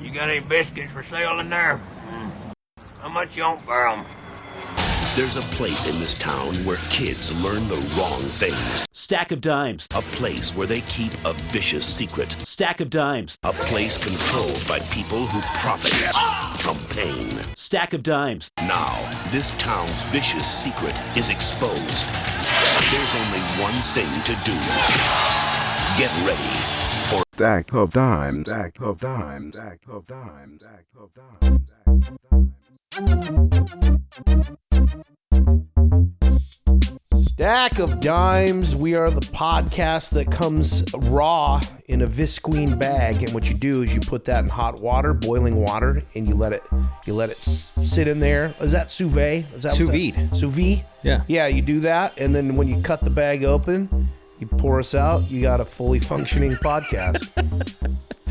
You got any biscuits for sale in there? How much you want for them? There's a place in this town where kids learn the wrong things. Stack of Dimes. A place where they keep a vicious secret. Stack of Dimes. A place controlled by people who profit from pain. Stack of Dimes. Now, this town's vicious secret is exposed. There's only one thing to do. Get ready for Stack of Dimes. Stack of Dimes. Stack of Dimes. Stack of Dimes. Stack of Dimes. Stack of Dimes. We are the podcast that comes raw in a visqueen bag, and what you do is you put that in hot water, boiling water, and you let it sit in there. Is that sous vide? Is that sous vide? Sous vide? Yeah. Yeah, you do that, and then when you cut the bag open, you pour us out. You got a fully functioning podcast.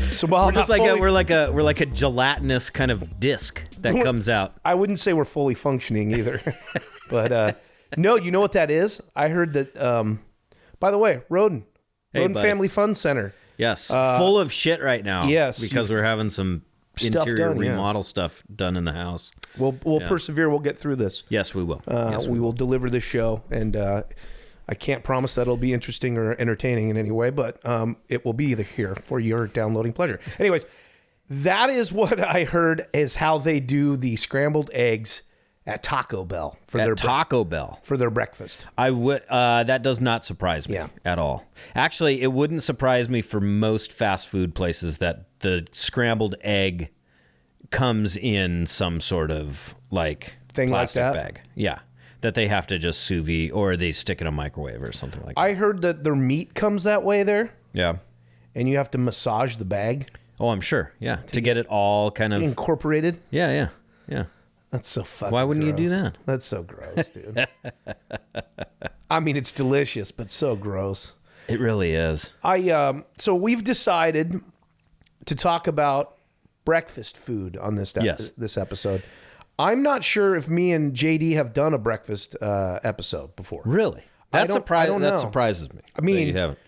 So while We're just like we're like a gelatinous kind of disc that comes out. I wouldn't say we're fully functioning either, but no, you know what that is? I heard that. By the way, Roden buddy. Family Fun Center. Yes, full of shit right now. Yes, because we're having some stuff interior done, yeah. remodel stuff done in the house. We'll persevere. We'll get through this. Yes, we will. We will deliver this show, and I can't promise that it'll be interesting or entertaining in any way, but it will be here for your downloading pleasure. Anyways, that is what I heard is how they do the scrambled eggs at Taco Bell for their breakfast. I would. That does not surprise me at all. Actually, it wouldn't surprise me for most fast food places that the scrambled egg comes in some sort of like thing plastic like that. bag. Yeah. That they have to just sous vide or they stick in a microwave or something like that. I heard that their meat comes that way there. Yeah. And you have to massage the bag. Oh, I'm sure. Yeah. To get it all kind of incorporated. Yeah. That's so fucking Why wouldn't gross. you do that? That's so gross, dude. I mean, it's delicious, but so gross. It really is. So we've decided to talk about breakfast food on this episode. I'm not sure if me and JD have done a breakfast episode before. Really? I don't know. That surprises me. I mean, you haven't.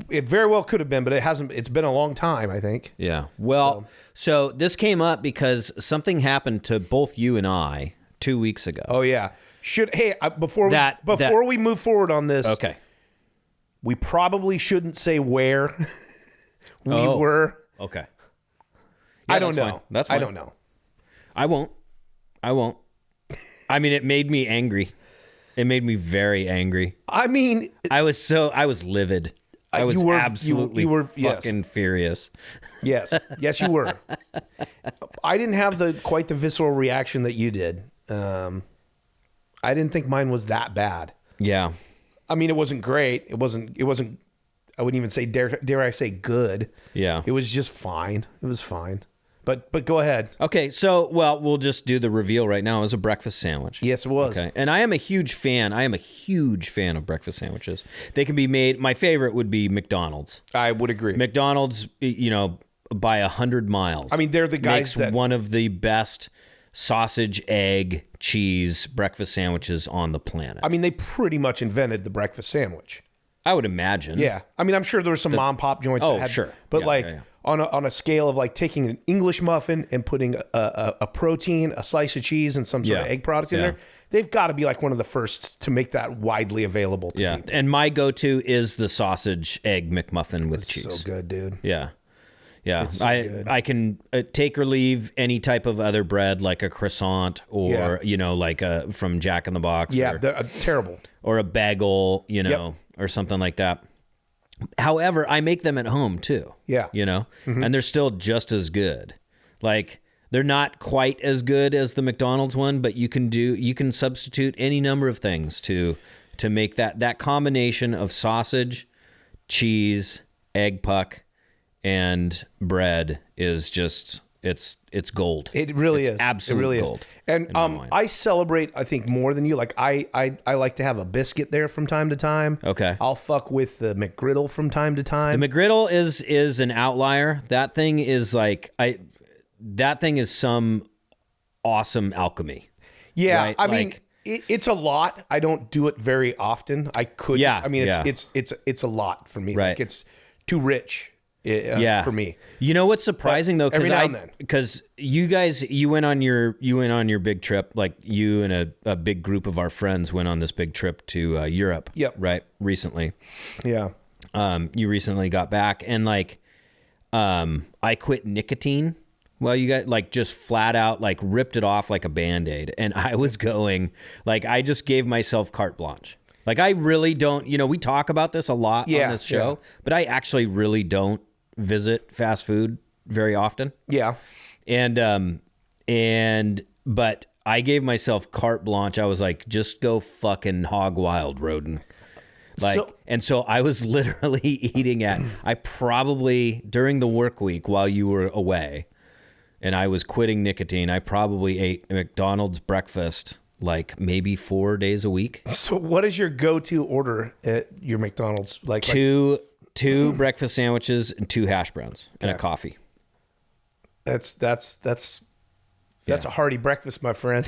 It very well could have been, but it hasn't. It's been a long time, I think. Yeah. Well, so this came up because something happened to both you and I 2 weeks ago. Oh yeah. Before we move forward on this, okay, we probably shouldn't say where we were. Okay. I don't know. Fine. That's fine. I don't know. I won't. I mean, it made me angry. It made me very angry. I mean, I was livid. I was absolutely fucking furious. Yes, you were. I didn't have quite the visceral reaction that you did. I didn't think mine was that bad. Yeah. I mean, it wasn't great. It wasn't. I wouldn't even say dare I say good. Yeah. It was just fine. It was fine. But go ahead. Okay, so we'll just do the reveal right now. It was a breakfast sandwich. Yes, it was. Okay, and I am a huge fan. Of breakfast sandwiches. They can be made. My favorite would be McDonald's. I would agree. McDonald's, by 100 miles. I mean, they're the guys makes one of the best sausage, egg, cheese breakfast sandwiches on the planet. I mean, they pretty much invented the breakfast sandwich. I would imagine. Yeah. I mean, I'm sure there were some mom and pop joints that had, sure. But on a scale of like taking an English muffin and putting a protein, a slice of cheese, and some sort of egg product in there, they've got to be like one of the first to make that widely available to people. And my go-to is the sausage egg McMuffin with cheese. So good, dude. Yeah. So good. I can take or leave any type of other bread, like a croissant or from Jack in the Box. Yeah, they're terrible. Or a bagel, or something like that. However, I make them at home too. Yeah. And they're still just as good. Like, they're not quite as good as the McDonald's one, but you can substitute any number of things to make that combination of sausage, cheese, egg puck, and bread is just it's gold. It really is. Absolutely gold. And I celebrate, I think, more than you. Like I like to have a biscuit there from time to time. Okay. I'll fuck with the McGriddle from time to time. The McGriddle is an outlier. That thing is some awesome alchemy. Yeah, right? I mean, it's a lot. I don't do it very often. I could. Yeah. I mean, it's a lot for me. Right. Like, it's too rich. for me. You know what's surprising though, every now and then. because you went on your big trip, like you and a big group of our friends went on this big trip to Europe. Yep. Right. Recently. Yeah. You recently got back, and like, I quit nicotine. Well, you got like just flat out like ripped it off like a Band-Aid, and I was going like I just gave myself carte blanche. Like I really don't. We talk about this a lot on this show, but I actually really don't visit fast food very often. Yeah. But I gave myself carte blanche. I was like, just go fucking hog wild, Roden. So I was literally eating I probably, during the work week while you were away and I was quitting nicotine, I probably ate McDonald's breakfast like maybe 4 days a week. So what is your go-to order at your McDonald's? Like two breakfast sandwiches and 2 hash browns and a coffee. That's a hearty breakfast, my friend.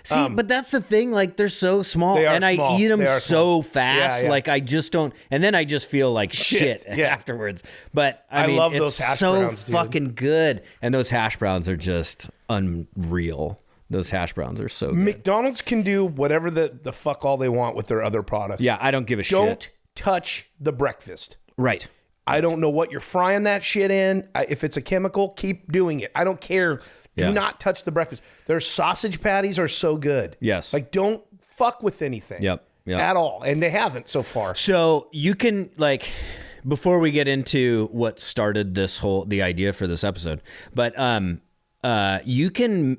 See, but that's the thing. Like, they're so small, They are and small. I eat them They are so small. fast. Yeah. Like, I just don't. And then I just feel like shit Yeah. afterwards. But I mean, love it's those hash so browns, dude. fucking good. And those hash browns are just unreal. Those hash browns are so good. McDonald's can do whatever the fuck all they want with their other products. Yeah, I don't give a Don't shit. touch the breakfast. Right. I don't know what you're frying that shit in. If it's a chemical, keep doing it. I don't care. Do Yeah. not touch the breakfast. Their sausage patties are so good. Yes. Like, don't fuck with anything. Yep. At all. And they haven't so far. So you can, like, before we get into what started the idea for this episode, but you can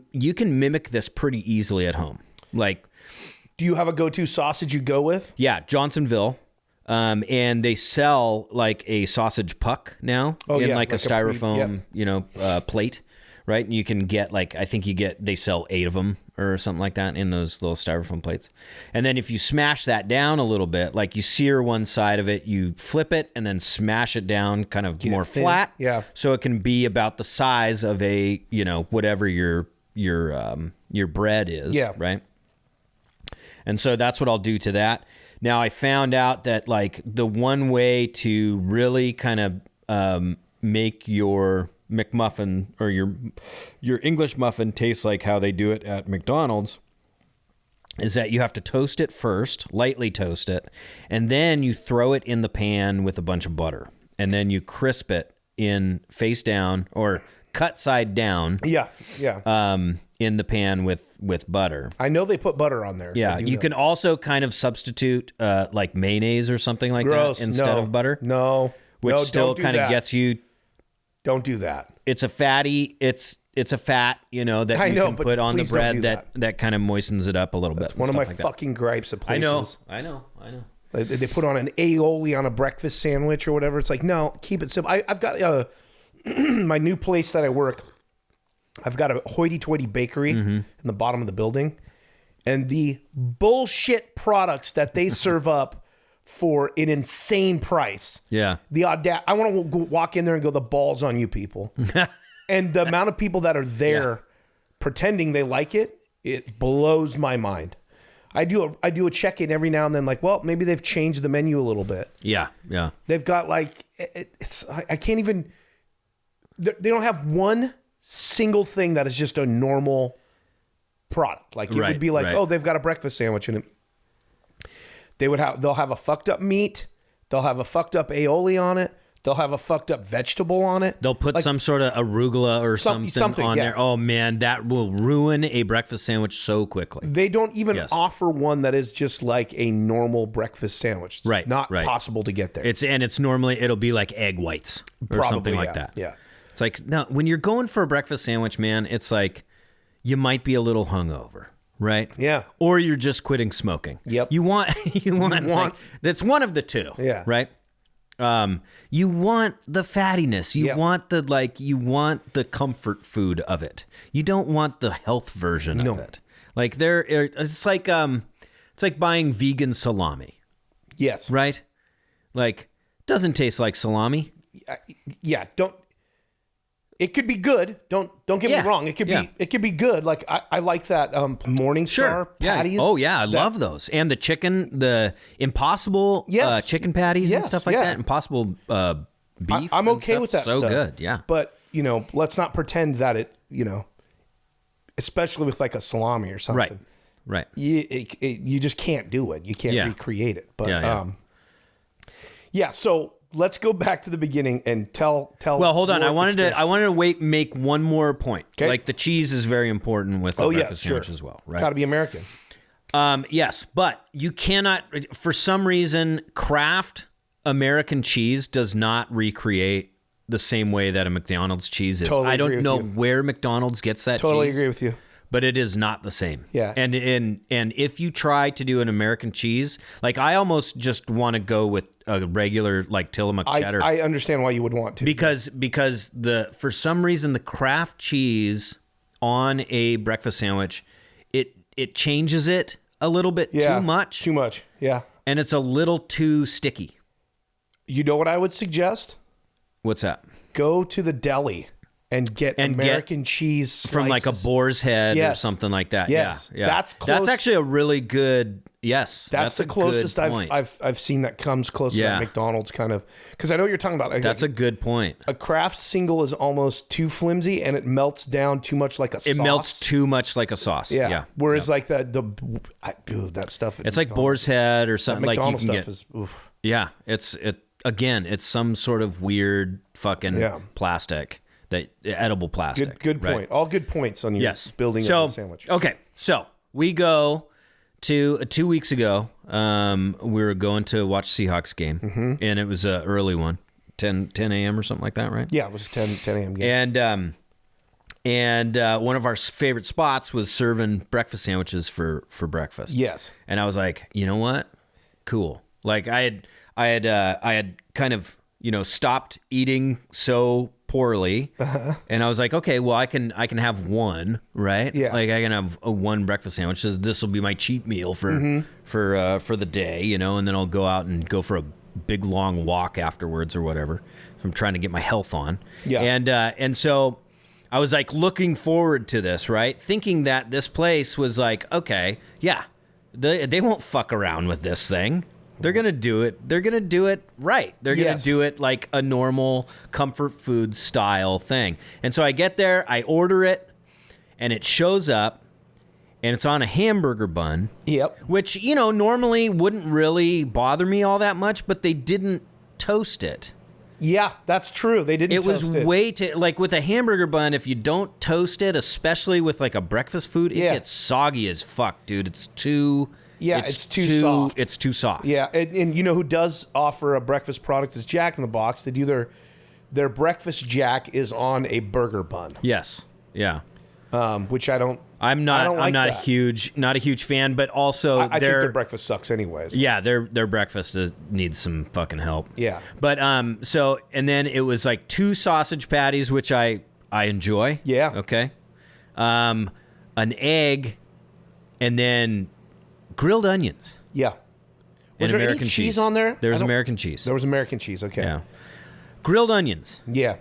mimic this pretty easily at home. Like, Do you have a go-to sausage you go with? yeah, Johnsonville. And they sell like a sausage puck now in yeah, like a like a styrofoam, plate, right? And you can get they sell 8 of them or something like that in those little styrofoam plates. And then if you smash that down a little bit, like you sear one side of it, you flip it and then smash it down kind of more thin. flat. Yeah. So it can be about the size of a, whatever your bread is. Yeah. Right. And so that's what I'll do to that. Now, I found out that like the one way to really kind of make your McMuffin or your English muffin taste like how they do it at McDonald's is that you have to toast it first, lightly toast it, and then you throw it in the pan with a bunch of butter, and then you crisp it in face down or cut side down. Yeah. In the pan with butter. I know they put butter on there. so I Yeah, do you know. can also kind of substitute like mayonnaise or something like Gross. that instead No. of butter. No. Which No, still don't do kind of that. gets you. Don't do that. It's a fatty. It's a fat, that I you know, can but put on the please don't bread do that kind of moistens it up a little bit. It's and one of stuff my like that. fucking gripes at I places. know. They put on an aioli on a breakfast sandwich or whatever. It's like, no, keep it simple. I've got my new place that I work. I've got a hoity-toity bakery in the bottom of the building. And the bullshit products that they serve up for an insane price. Yeah. I want to walk in there and go, the balls on you people. And the amount of people that are there pretending they like it, it blows my mind. I do a check-in every now and then, like, well, maybe they've changed the menu a little bit. Yeah. They've got like, I can't even, they don't have one single thing that is just a normal product. Like it would be like, oh, they've got a breakfast sandwich in it. They'll have a fucked up meat. They'll have a fucked up aioli on it. They'll have a fucked up vegetable on it. They'll put some sort of arugula or something on there. Oh man, that will ruin a breakfast sandwich so quickly. They don't even offer one that is just like a normal breakfast sandwich. It's not possible to get there. It's normally it'll be like egg whites or something like that. Yeah. It's like, no, when you're going for a breakfast sandwich, man, it's like you might be a little hungover, right? Yeah. Or you're just quitting smoking. Yep. You want like, that's one of the two. Yeah. Right? You want the fattiness. You want the comfort food of it. You don't want the health version of it. Like it's like buying vegan salami. Yes. Right? Like doesn't taste like salami. Yeah. It could be good. Don't get me wrong. It could be good. Like I like that Morningstar patties. Yeah. Oh yeah, I love those. And the chicken, the Impossible chicken patties and stuff like that. Impossible beef. I'm and okay stuff. with that So stuff. good, yeah. But, let's not pretend that it, especially with like a salami or something. Right. You just can't do it. You can't Yeah. recreate it. But, Yeah. so let's go back to the beginning and tell. Well, hold on. your I wanted to make one more point. 'Kay. Like the cheese is very important with the breakfast sandwich as well, right? Got to be American. Yes, but you cannot, for some reason, Kraft American cheese does not recreate the same way that a McDonald's cheese is. Totally I agree don't with know you. where McDonald's gets that Totally cheese. agree with you. But it is not the same. Yeah. And if you try to do an American cheese, like I almost just want to go with a regular like Tillamook cheddar. I understand why you would want to. Because for some reason the Kraft cheese on a breakfast sandwich, it changes it a little bit too much. Too much. Yeah. And it's a little too sticky. You know what I would suggest? What's that? Go to the deli and get American cheese slices. From like a boar's head or Yes. something like that. Yes. Yeah. That's close. That's actually a really good. Yes. That's the a closest good point. I've seen that comes close to Yeah. that McDonald's kind of, because I know what you're talking about. That's a good point. A Kraft single is almost too flimsy and it melts down too much like a sauce. It melts too much like a sauce. Yeah. Yeah. Whereas like dude, that stuff. It's like boar's head or something like you McDonald's can stuff get. is oof. Yeah. It's some sort of weird fucking plastic, that edible plastic. Good point. right? All good points on your building of the sandwich. Okay. So we go to 2 weeks ago. We were going to watch Seahawks game, and it was an early one, 10 a.m. or something like that, right? Yeah, it was 10 a.m. game. And one of our favorite spots was serving breakfast sandwiches for breakfast. Yes. And I was like, you know what? Cool. Like I had kind of stopped eating so poorly, and I was like, okay, well I can have one, right? Yeah. Like I can have one breakfast sandwich. This will be my cheat meal for the day, and then I'll go out and go for a big long walk afterwards or whatever. So I'm trying to get my health on. Yeah. And so I was like looking forward to this, right? Thinking that this place was like, okay, yeah, they won't fuck around with this thing. They're going to do it. They're going to do it right. They're going to do it like a normal comfort food style thing. And so I get there, I order it, and it shows up, and it's on a hamburger bun. Yep. Which, normally wouldn't really bother me all that much, but they didn't toast it. Yeah, that's true. They didn't toast it. It was way too, like with a hamburger bun, if you don't toast it, especially with like a breakfast food, it gets soggy as fuck, dude. It's too... Yeah, it's too soft. It's too soft. Yeah, and you know who does offer a breakfast product is Jack in the Box. They do their breakfast Jack is on a burger bun. Yes. Yeah. Which I don't. I'm not a huge fan, but also I think their breakfast sucks anyways. Yeah, their breakfast needs some fucking help. Yeah. But so and then it was like 2 sausage patties, which I enjoy. Yeah. Okay. An egg, and then grilled onions. Yeah. and Was there American any cheese on there? There was American cheese. There was American cheese. Okay. Yeah. Grilled onions. Yeah.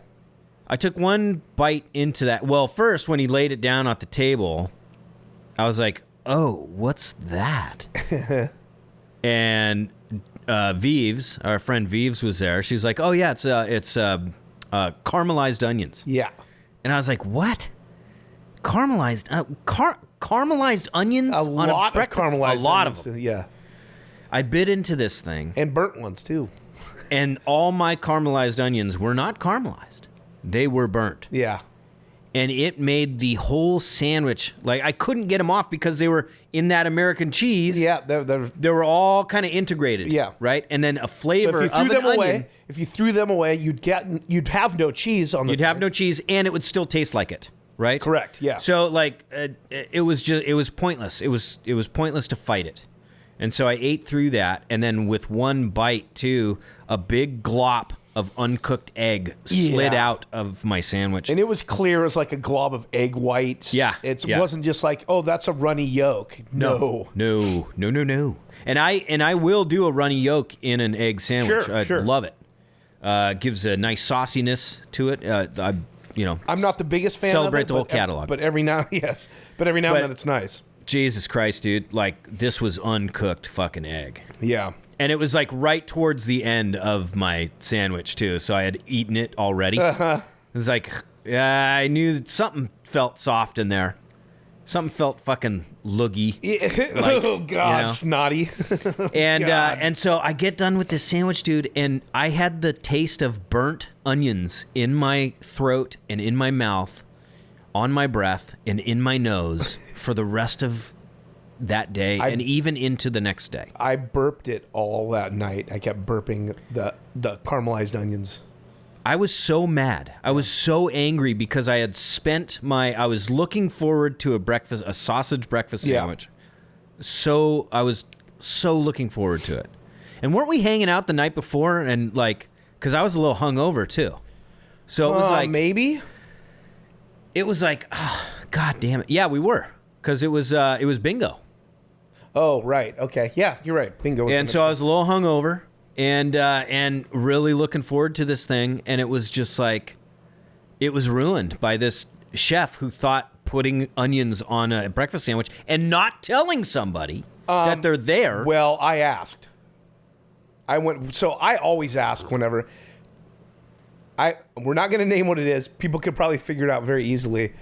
I took one bite into that. Well, first, when he laid it down at the table, I was like, oh, what's that? And Vives, our friend Vives, was there. She was like, oh, yeah, it's caramelized onions. Yeah. And I was like, what? Caramelized caramelized onions? A lot of caramelized A lot onions, of them. Yeah. I bit into this thing, And burnt ones too. and all my caramelized onions were not caramelized. They were burnt. Yeah. And it made the whole sandwich, like I couldn't get them off because they were in that American cheese. Yeah. They were all kind of integrated. Yeah. Right? And then a So flavor if you of threw an them away, onion, you'd have no cheese on the. you'd have no cheese, and it would still taste like it. Right? Correct. Yeah. So like it was pointless. It was pointless to fight it. And so I ate through that, and then with one bite too, a big glop of uncooked egg slid out of my sandwich. And it was clear as like a glob of egg whites. Yeah, It yeah. wasn't just like, oh, that's a runny yolk. No. No. And I will do a runny yolk in an egg sandwich. Sure, I sure. love it. Gives a nice sauciness to it. I'm not the biggest fan Celebrate of it. the whole catalog. But every now, yes. But every now and then it's nice. Jesus Christ, dude. Like, this was uncooked fucking egg. Yeah. And it was like right towards the end of my sandwich too, so I had eaten it already. It was like, yeah, I knew that something felt soft in there. Something felt fucking loogy. Like, oh God, snotty. And so I get done with this sandwich, dude, and I had the taste of burnt onions in my throat and in my mouth, on my breath and in my nose for the rest of that day and even into the next day. I burped it all that night. I kept burping the caramelized onions. I was so mad. I was so angry because I had spent I was looking forward to a sausage breakfast sandwich. So I was so looking forward to it. And weren't we hanging out the night before? And like, cause I was a little hungover too. So it was like, maybe it was like, oh, God damn it. Yeah, we were. Cause it was bingo. Oh, right. Okay. Yeah, you're right. Bingo. And so I was a little hungover. And really looking forward to this thing, and it was just like, it was ruined by this chef who thought putting onions on a breakfast sandwich and not telling somebody that they're there. Well, I asked. So I always ask whenever. We're not going to name what it is. People could probably figure it out very easily.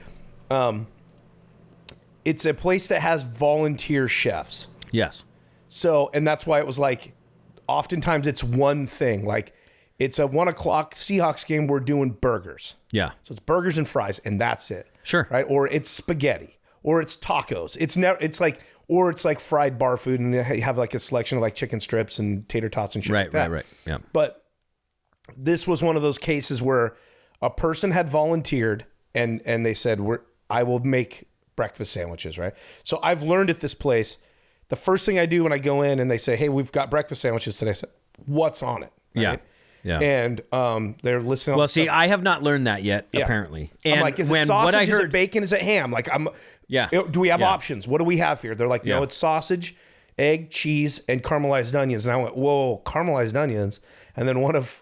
It's a place that has volunteer chefs. Yes. So, and that's why it was like, oftentimes it's one thing. Like, it's a 1:00 Seahawks game. We're doing burgers. Yeah. So it's burgers and fries, and that's it. Sure. Right. Or it's spaghetti, or it's tacos. Or it's like fried bar food, and they have like a selection of like chicken strips and tater tots and shit. Right. like that. Right. Yeah. But this was one of those cases where a person had volunteered, and they said, I will make breakfast sandwiches. Right. So I've learned at this place, the first thing I do when I go in and they say, hey, we've got breakfast sandwiches today, I say, what's on it? Right? Yeah. And they're listening. Well, see, I have not learned that yet, apparently. And I'm like, is it sausage? Is it bacon? Is it ham? Like, do we have options? What do we have here? They're like, no, it's sausage, egg, cheese, and caramelized onions. And I went, whoa, caramelized onions. And then one of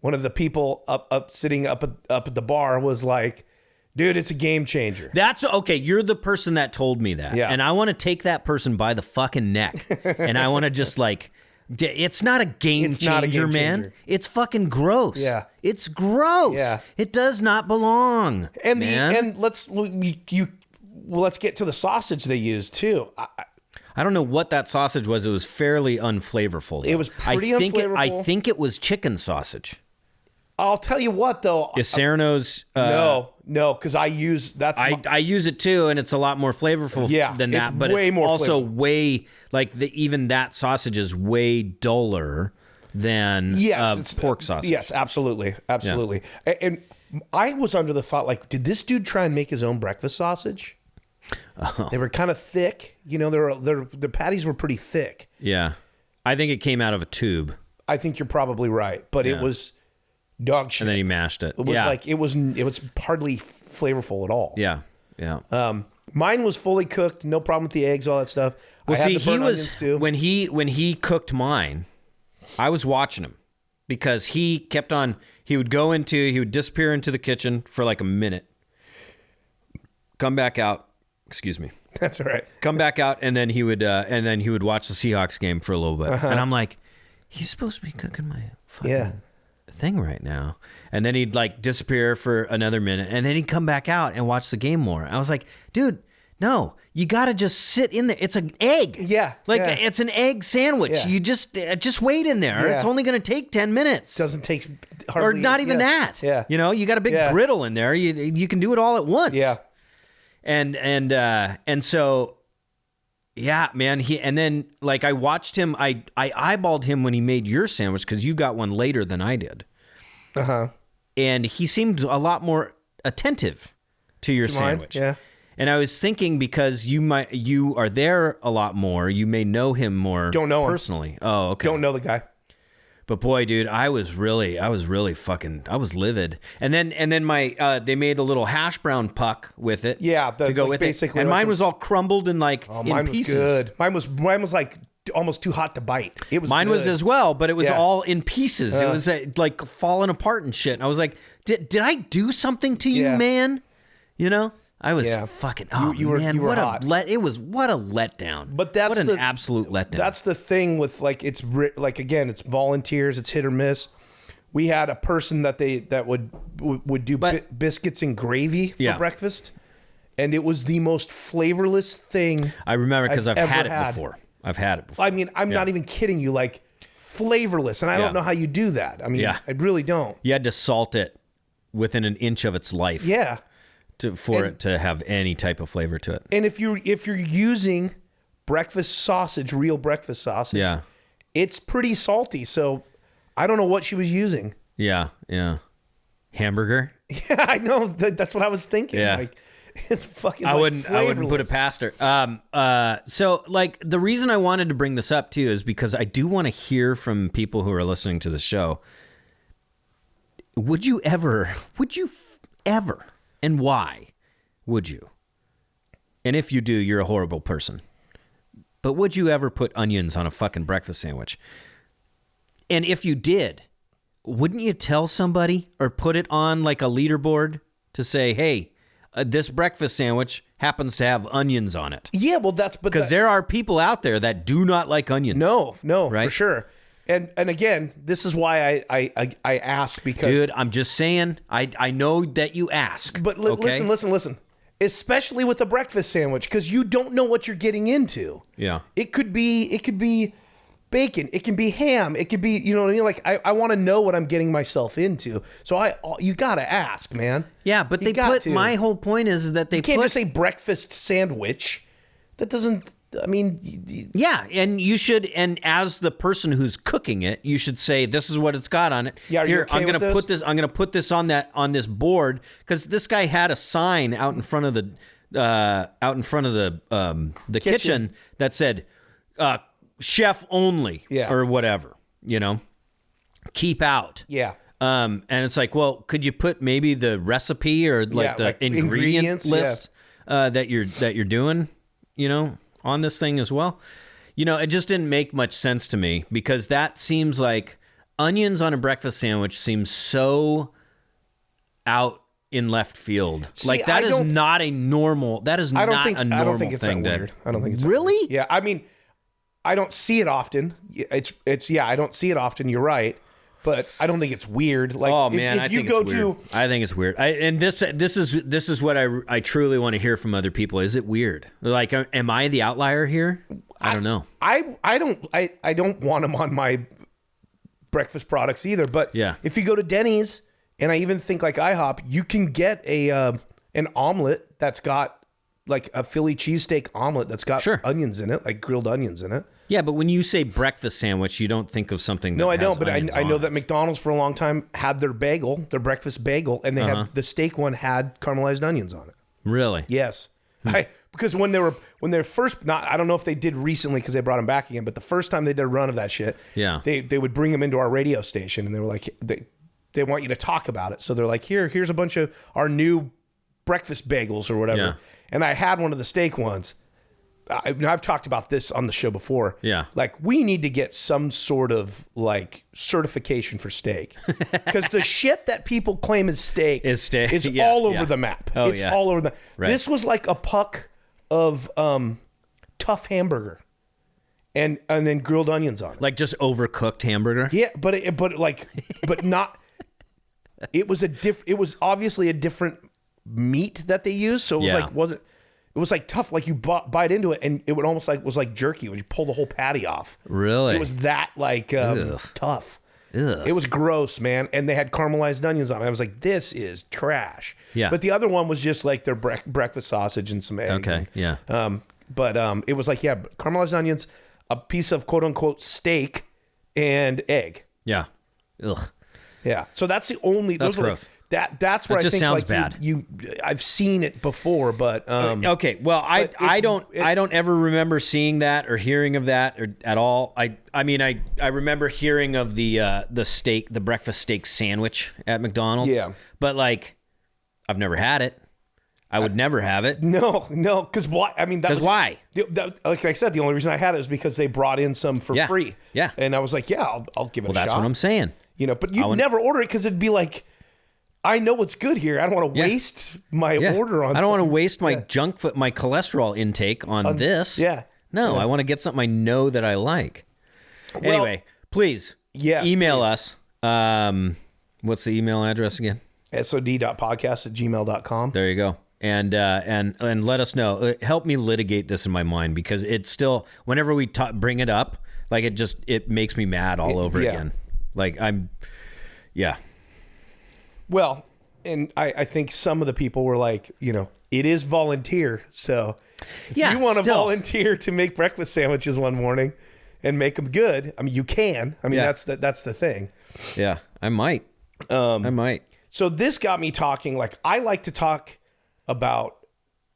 the people sitting up at the bar was like, dude, it's a game changer. That's okay. You're the person that told me that. Yeah. And I want to take that person by the fucking neck. And I want to just like, it's not a game changer, man. It's fucking gross. Yeah. It's gross. Yeah. It does not belong. And let's get to the sausage they used too. I don't know what that sausage was. It was fairly unflavorful, though. It was pretty unflavorful. I think it was chicken sausage. I'll tell you what, though. Is Serrano's... no, because I use... I use it, too, and it's a lot more flavorful than that. It's but way it's more also flavorful. way... Like, even that sausage is way duller than pork sausage. Yes, absolutely. Absolutely. Yeah. And I was under the thought, like, did this dude try and make his own breakfast sausage? Oh. They were kind of thick. You know, the patties were pretty thick. Yeah. I think it came out of a tube. I think you're probably right. But it was... dog shit. And then he mashed it. It was like it was hardly flavorful at all. Yeah. Mine was fully cooked, no problem with the eggs, all that stuff. Well, I had the burnt onions too. when he cooked mine, I was watching him because he would disappear into the kitchen for like a minute, come back out. Excuse me. That's all right. Come back out, and then he would watch the Seahawks game for a little bit, and I'm like, he's supposed to be cooking my fucking thing right now. And then he'd like disappear for another minute, and then he'd come back out and watch the game more. I was like, dude, no, you gotta just sit in there. It's an egg. It's an egg sandwich. Yeah. You just wait in there. Yeah. It's only gonna take 10 minutes. Doesn't take hardly, or not even that. Yeah. You know, you got a big griddle in there. You can do it all at once. Yeah. And so yeah, man. And then like I watched him. I eyeballed him when he made your sandwich because you got one later than I did. And he seemed a lot more attentive to your sandwich. Yeah. And I was thinking because you are there a lot more, you may know him more. Don't know him personally. Oh, okay. Don't know the guy. But boy, dude, I was really fucking, I was livid. And then my, they made a little hash brown puck with it. Yeah, to go with basically it. And mine was all crumbled and like in pieces. Mine was good. Mine was like almost too hot to bite. It was. Mine good. was as well, but it was all in pieces. It was like falling apart and shit. And I was like, did I do something to you, man? You know? I was Yeah. fucking. You were hot. What a letdown. But that's what an absolute letdown. That's the thing with like again, it's volunteers, it's hit or miss. We had a person that would do biscuits and gravy for breakfast, and it was the most flavorless thing. I remember because I've had it had. before. I've had it before. I mean, I'm not even kidding you. Like flavorless, and I don't know how you do that. I mean, I really don't. You had to salt it within an inch of its life. Yeah. For it to have any type of flavor to it. And if you're using breakfast sausage, real breakfast sausage, it's pretty salty. So I don't know what she was using. Yeah. Hamburger. Yeah, I know. That's what I was thinking. Yeah. Like it's fucking. I wouldn't put it past her. So like the reason I wanted to bring this up too is because I do want to hear from people who are listening to the show. Would you ever? And why would you? And if you do, you're a horrible person. But would you ever put onions on a fucking breakfast sandwich? And if you did, wouldn't you tell somebody or put it on like a leaderboard to say, hey, this breakfast sandwich happens to have onions on it? Yeah, well, because there are people out there that do not like onions. No, right? For sure. And again, this is why I ask because... Dude, I'm just saying, I know that you ask. But okay? listen. Especially with a breakfast sandwich, because you don't know what you're getting into. Yeah. It could be bacon. It can be ham. It could be, you know what I mean? Like, I want to know what I'm getting myself into. So you got to ask, man. Yeah, but my whole point is that they can't just say breakfast sandwich. That doesn't... I mean, yeah, and you should, and as the person who's cooking it, you should say, "This is what it's got on it." Yeah, here, I'm gonna put this. I'm gonna put this on this board because this guy had a sign out in front of the kitchen that said, "Chef only," or whatever. You know, keep out. Yeah. And it's like, well, could you put maybe the recipe or the ingredient list that you're doing? You know. On this thing as well. You know, it just didn't make much sense to me because that seems like onions on a breakfast sandwich seems so out in left field. See, like that is not a normal thing. I don't think it's that weird. I don't think it's really? Weird. Yeah, I mean, I don't see it often. I don't see it often. You're right. But I don't think it's weird. Like, oh man, I think it's weird. And this is what I truly want to hear from other people. Is it weird? Like, am I the outlier here? I don't know. I don't want them on my breakfast products either. But if you go to Denny's, and I even think like IHOP, you can get an omelet that's got like a Philly cheesesteak omelet that's got onions in it, like grilled onions in it. Yeah, but when you say breakfast sandwich, you don't think of something that No, I has don't, but onions I know on that it. McDonald's for a long time had their breakfast bagel, and they had the steak one had caramelized onions on it. Really? Yes. Because when they were first, I don't know if they did recently because they brought them back again, but the first time they did a run of that shit, they would bring them into our radio station, and they were like, they want you to talk about it. So they're like, here's a bunch of our new breakfast bagels or whatever. Yeah. And I had one of the steak ones. I've talked about this on the show before. Yeah. Like, we need to get some sort of like certification for steak, because the shit that people claim is steak is all over the map. Oh, it's all over the. Right. This was like a puck of tough hamburger, and then grilled onions on it. Like just overcooked hamburger. Yeah, but not. It was obviously a different meat that they used, so it was like tough. Like you bite into it, and it would almost was like jerky when you pull the whole patty off. Really? It was that tough. Ugh. It was gross, man. And they had caramelized onions on it. I was like, this is trash. Yeah. But the other one was just like their breakfast sausage and some egg. Okay. Yeah. But it was like, caramelized onions, a piece of quote unquote steak, and egg. Yeah. Ugh. Yeah. So that's the only. That's gross. That's where That I just think sounds like bad. I've seen it before, but okay. Well, I don't ever remember seeing that or hearing of that or at all. I mean I remember hearing of the breakfast steak sandwich at McDonald's. Yeah. But like, I've never had it. I would never have it. No, because why? I mean, why? Like I said, the only reason I had it was because they brought in some for free. Yeah. And I was like, I'll give it a shot. Well, that's what I'm saying. You know, but you'd never order it because it'd be like, I know what's good here. I don't want to waste my order on. I don't want to something. waste my junk food, my cholesterol intake on this. Yeah. No, Yeah. I want to get something I know that I like. Anyway, please email us. What's the email address again? SOD.podcast@gmail.com. There you go. And let us know. Help me litigate this in my mind, because it's still, whenever we bring it up, like it makes me mad all over again. Like Well, and I think some of the people were like, it is volunteer. So if you want to volunteer to make breakfast sandwiches one morning and make them good, I mean, you can. I mean, that's the thing. Yeah, I might. So this got me talking. Like, I like to talk about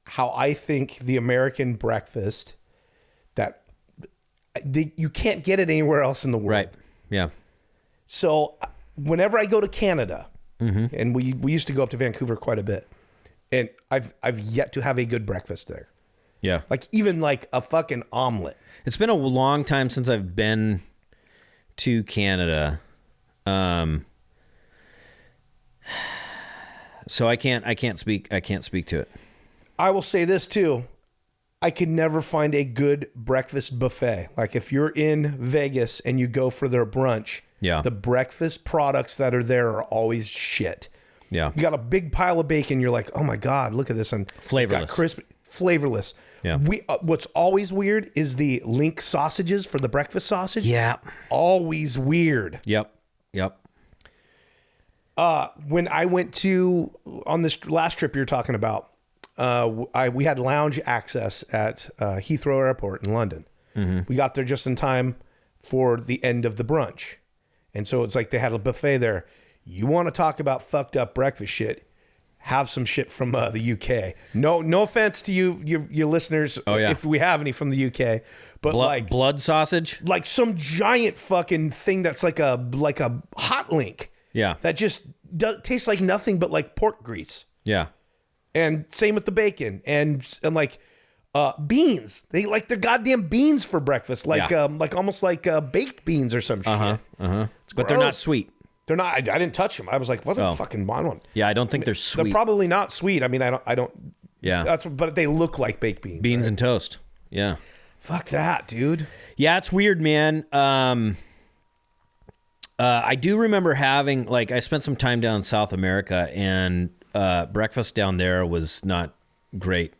how I think the American breakfast, that you can't get it anywhere else in the world. Right. Yeah. So whenever I go to Canada, and we used to go up to Vancouver quite a bit, and I've yet to have a good breakfast there. Yeah. Like, even like a fucking omelet. It's been a long time since I've been to Canada. So I can't speak to it. I will say this too. I could never find a good breakfast buffet. Like, if you're in Vegas and you go for their brunch, the breakfast products that are there are always shit. Yeah. You got a big pile of bacon. You're like, oh my God, look at this. And flavorless. Got crisp, flavorless. Yeah. What's always weird is the link sausages for the breakfast sausage. Yeah. Always weird. Yep. When I went on this last trip you're talking about, we had lounge access at Heathrow Airport in London. We got there just in time for the end of the brunch. And so it's like they had a buffet there. You want to talk about fucked up breakfast shit, have some shit from the UK. No offense to your listeners, if we have any from the UK, but blood sausage, like some giant fucking thing that's like a hot link. Yeah. That just tastes like nothing but like pork grease. Yeah. And same with the bacon and like beans. They like their goddamn beans for breakfast, like almost like baked beans or some shit. But they're not sweet. They're not. I didn't touch them. I was like, what the fucking one? Yeah, I don't think they're sweet. They're probably not sweet. I mean, I don't. Yeah. But they look like baked beans. Beans and toast. Yeah. Fuck that, dude. Yeah, it's weird, man. I do remember having, like, I spent some time down in South America, and breakfast down there was not great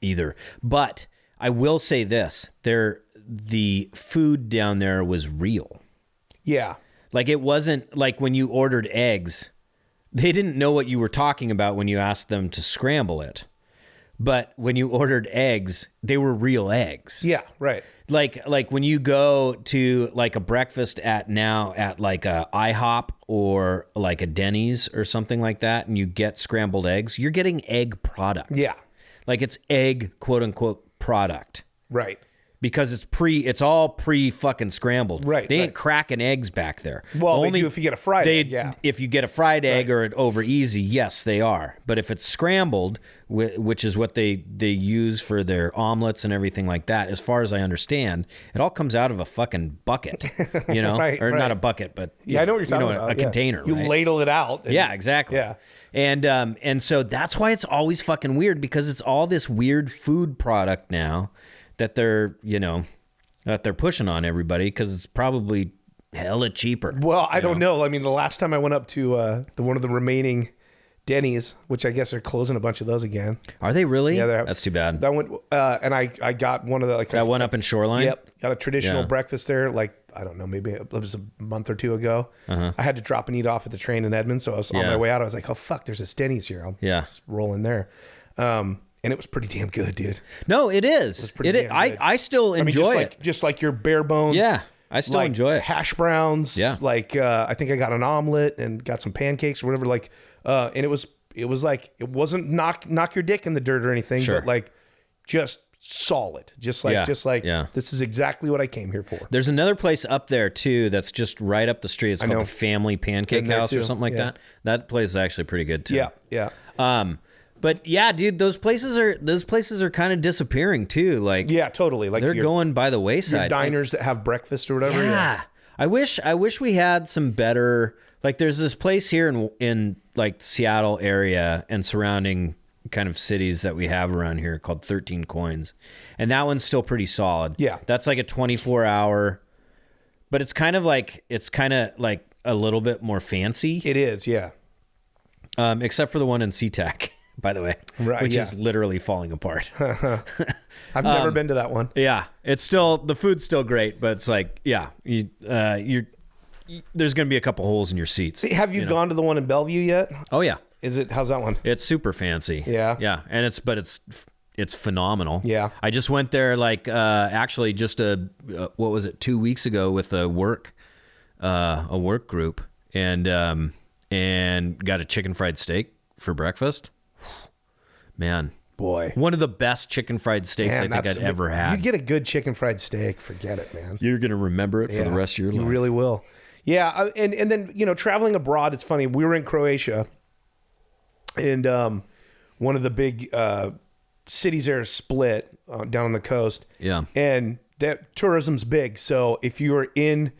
either. But I will say this: the food down there was real. Yeah. Like, it wasn't like when you ordered eggs, they didn't know what you were talking about when you asked them to scramble it. But when you ordered eggs, they were real eggs. Yeah, right. Like when you go to like a breakfast at like a IHOP or like a Denny's or something like that, and you get scrambled eggs, you're getting egg product. Yeah. Like, it's egg, quote unquote, product. Right. Because it's all pre fucking scrambled. Right. They ain't cracking eggs back there. Well, they do if you get a fried egg. Yeah. If you get a fried egg or an over easy, yes, they are. But if it's scrambled, which is what they use for their omelets and everything like that, as far as I understand, it all comes out of a fucking bucket, Right, or right. not a bucket, but I know what you're talking about. A container. You right? ladle it out. Yeah, exactly. Yeah. And so that's why it's always fucking weird, because it's all this weird food product now that they're pushing on everybody, because it's probably hella cheaper. Well, I don't know. I mean, the last time I went up to one of the remaining Denny's, which I guess are closing a bunch of those again. Are they really? Yeah, that's too bad. I went and I got one of the that one up in Shoreline. Yep, got a traditional breakfast there. Like, I don't know, maybe it was a month or two ago. I had to drop and eat off at the train in Edmond, so I was on my way out. I was like, oh fuck, there's this Denny's here. I'll just roll in there. And it was pretty damn good, dude. No, it is. It was pretty damn good. I still enjoy it. Just like your bare bones. Yeah, I still enjoy it. Hash browns. Yeah. Like, I think I got an omelet and got some pancakes or whatever. Like, and it was like, it wasn't knock your dick in the dirt or anything, but like just solid. Just like, this is exactly what I came here for. There's another place up there too that's just right up the street. It's called the Family Pancake House or something like that. That place is actually pretty good too. Yeah. But yeah, dude, those places are kind of disappearing too. Like, yeah, totally. Like, they're going by the your wayside. diners that have breakfast or whatever. Yeah. I wish we had some better. Like, there's this place here in like Seattle area and surrounding kind of cities that we have around here called 13 Coins. And that one's still pretty solid. Yeah. That's like a 24-hour, but it's kind of like a little bit more fancy. It is, yeah. Except for the one in SeaTac, by the way, Right, which yeah. is literally falling apart. I've never been to that one. Yeah, it's still, the food's still great, but it's like, yeah, there's going to be a couple holes in your seats. Have you gone to the one in Bellevue yet? Oh yeah, How's that one? it's super fancy. Yeah. yeah, and it's phenomenal. Yeah. I just went there like actually just 2 weeks ago with a work group and got a chicken fried steak for breakfast. Man. Boy. One of the best chicken fried steaks Man, I think I'd ever had. You get a good chicken fried steak, forget it, man. You're going to remember it for the rest of your life. You really will. Yeah, and then, traveling abroad, it's funny. We were in Croatia, and one of the big cities there is Split, down on the coast. Yeah. And that tourism's big. So if you're in,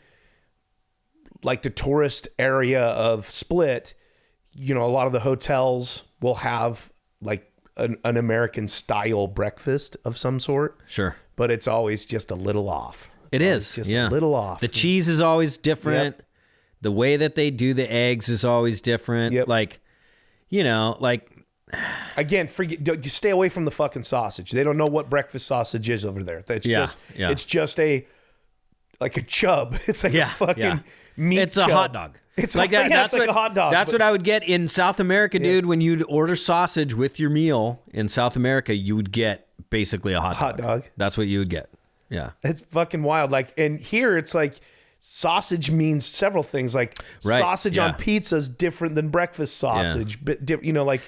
like, the tourist area of Split, a lot of the hotels will have, like, an American style breakfast of some sort. Sure. But it's always just a little off. It is. Just yeah. a little off. The cheese is always different. Yep. The way that they do the eggs is always different. Yep. Like, Again, just stay away from the fucking sausage. They don't know what breakfast sausage is over there. It's just a chub. It's like a fucking meat It's chub. a hot dog. It's like like, that. it's like a hot dog. That's what I would get in South America, dude. When you'd order sausage with your meal in South America, you would get basically a hot dog. That's what you would get. Yeah. It's fucking wild. Like, and here it's like sausage means several things. Like sausage on pizza is different than breakfast sausage. But